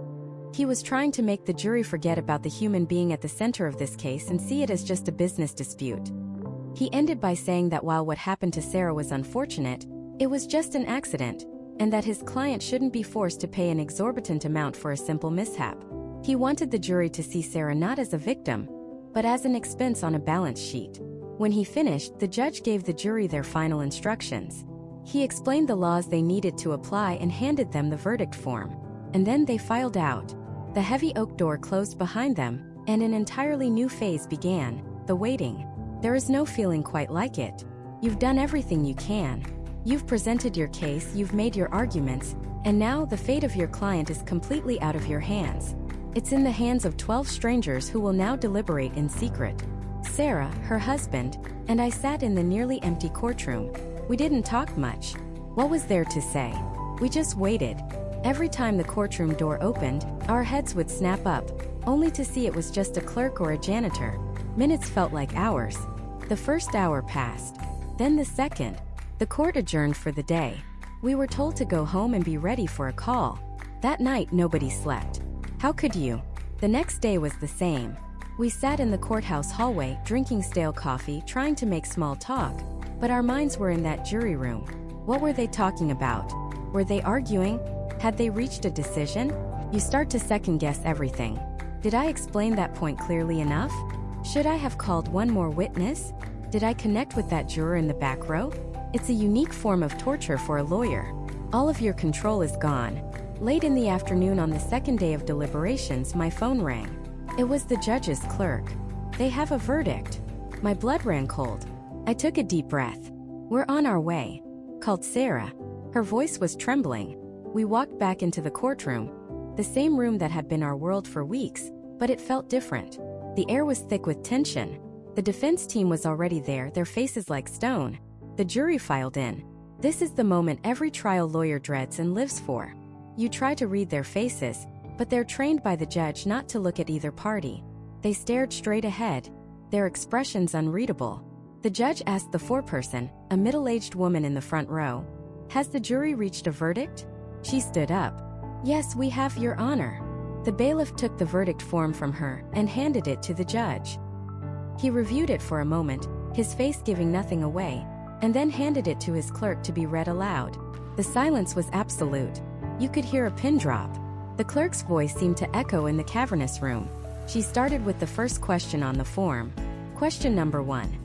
He was trying to make the jury forget about the human being at the center of this case and see it as just a business dispute. He ended by saying that while what happened to Sarah was unfortunate, it was just an accident, and that his client shouldn't be forced to pay an exorbitant amount for a simple mishap. He wanted the jury to see Sarah not as a victim, but as an expense on a balance sheet. When he finished, the judge gave the jury their final instructions. He explained the laws they needed to apply and handed them the verdict form. And then they filed out. The heavy oak door closed behind them, and an entirely new phase began, the waiting. There is no feeling quite like it. You've done everything you can. You've presented your case, you've made your arguments, and now the fate of your client is completely out of your hands. It's in the hands of 12 strangers who will now deliberate in secret. Sarah, her husband, and I sat in the nearly empty courtroom. We didn't talk much. What was there to say? We just waited. Every time the courtroom door opened, our heads would snap up, only to see it was just a clerk or a janitor. Minutes felt like hours. The first hour passed. Then the second. The court adjourned for the day. We were told to go home and be ready for a call. That night, nobody slept. How could you? The next day was the same. We sat in the courthouse hallway, drinking stale coffee, trying to make small talk. But our minds were in that jury room. What were they talking about? Were they arguing? Had they reached a decision? You start to second-guess everything. Did I explain that point clearly enough? Should I have called one more witness? Did I connect with that juror in the back row? It's a unique form of torture for a lawyer. All of your control is gone. Late in the afternoon on the second day of deliberations, my phone rang. It was the judge's clerk. They have a verdict. My blood ran cold. I took a deep breath. We're on our way. Called Sarah. Her voice was trembling. We walked back into the courtroom. The same room that had been our world for weeks, but it felt different. The air was thick with tension. The defense team was already there, their faces like stone. The jury filed in. This is the moment every trial lawyer dreads and lives for. You try to read their faces, but they're trained by the judge not to look at either party. They stared straight ahead, their expressions unreadable. The judge asked the foreperson, a middle-aged woman in the front row, "Has the jury reached a verdict?" She stood up. "Yes, we have, Your Honor." The bailiff took the verdict form from her and handed it to the judge. He reviewed it for a moment, his face giving nothing away, and then handed it to his clerk to be read aloud. The silence was absolute. You could hear a pin drop. The clerk's voice seemed to echo in the cavernous room. She started with the first question on the form. Question number 1.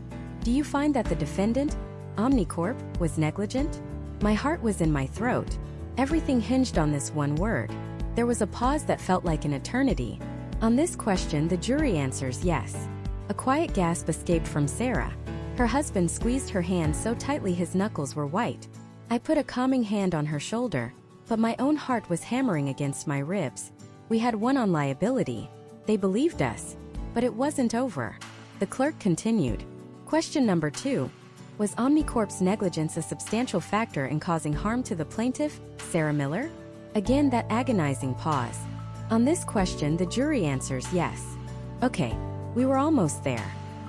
Do you find that the defendant, Omnicorp, was negligent? My heart was in my throat. Everything hinged on this one word. There was a pause that felt like an eternity. On this question, the jury answers yes. A quiet gasp escaped from Sarah. Her husband squeezed her hand so tightly his knuckles were white. I put a calming hand on her shoulder, but my own heart was hammering against my ribs. We had won on liability. They believed us. But it wasn't over. The clerk continued. Question number 2. Was Omnicorp's negligence a substantial factor in causing harm to the plaintiff, Sarah Miller? Again, that agonizing pause. On this question, the jury answers yes. Okay, we were almost there.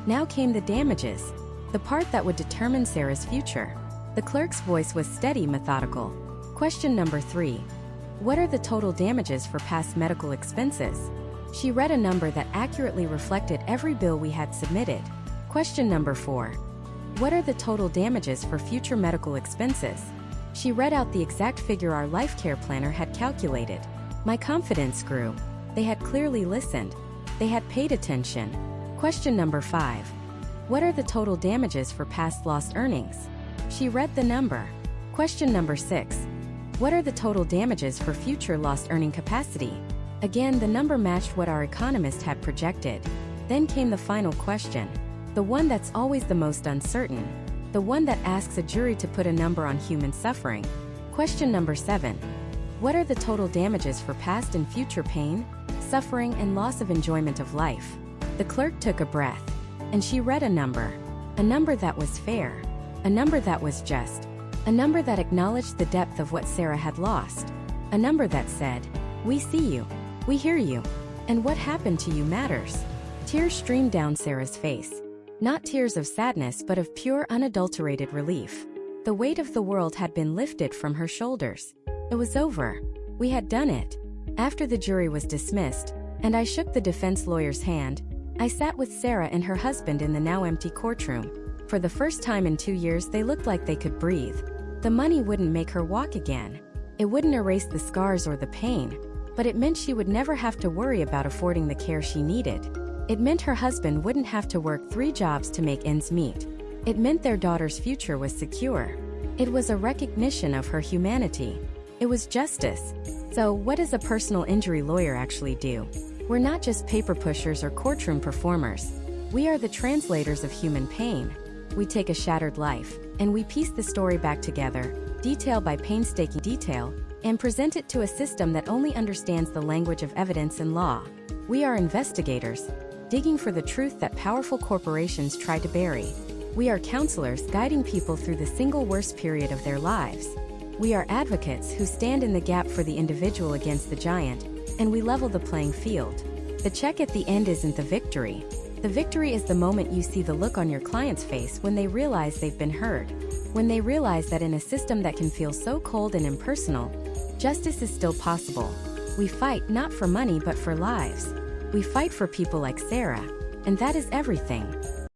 Now came the damages, the part that would determine Sarah's future. The clerk's voice was steady, methodical. Question number 3. What are the total damages for past medical expenses? She read a number that accurately reflected every bill we had submitted. Question number 4. What are the total damages for future medical expenses? She read out the exact figure our life care planner had calculated. My confidence grew. They had clearly listened. They had paid attention. Question number 5. What are the total damages for past lost earnings? She read the number. Question number 6. What are the total damages for future lost earning capacity? Again, the number matched what our economist had projected. Then came the final question. The one that's always the most uncertain. The one that asks a jury to put a number on human suffering. Question number 7. What are the total damages for past and future pain, suffering, and loss of enjoyment of life? The clerk took a breath, and she read a number that was fair, a number that was just, a number that acknowledged the depth of what Sarah had lost, a number that said, "We see you, we hear you, and what happened to you matters." Tears streamed down Sarah's face. Not tears of sadness, but of pure, unadulterated relief. The weight of the world had been lifted from her shoulders. It was over. We had done it. After the jury was dismissed, and I shook the defense lawyer's hand, I sat with Sarah and her husband in the now empty courtroom. For the first time in 2 years, they looked like they could breathe. The money wouldn't make her walk again. It wouldn't erase the scars or the pain, but it meant she would never have to worry about affording the care she needed. It meant her husband wouldn't have to work 3 jobs to make ends meet. It meant their daughter's future was secure. It was a recognition of her humanity. It was justice. So, what does a personal injury lawyer actually do? We're not just paper pushers or courtroom performers. We are the translators of human pain. We take a shattered life, and we piece the story back together, detail by painstaking detail, and present it to a system that only understands the language of evidence and law. We are investigators, digging for the truth that powerful corporations try to bury. We are counselors guiding people through the single worst period of their lives. We are advocates who stand in the gap for the individual against the giant, and we level the playing field. The check at the end isn't the victory. The victory is the moment you see the look on your client's face when they realize they've been heard. When they realize that in a system that can feel so cold and impersonal, justice is still possible. We fight not for money but for lives. We fight for people like Sarah, and that is everything.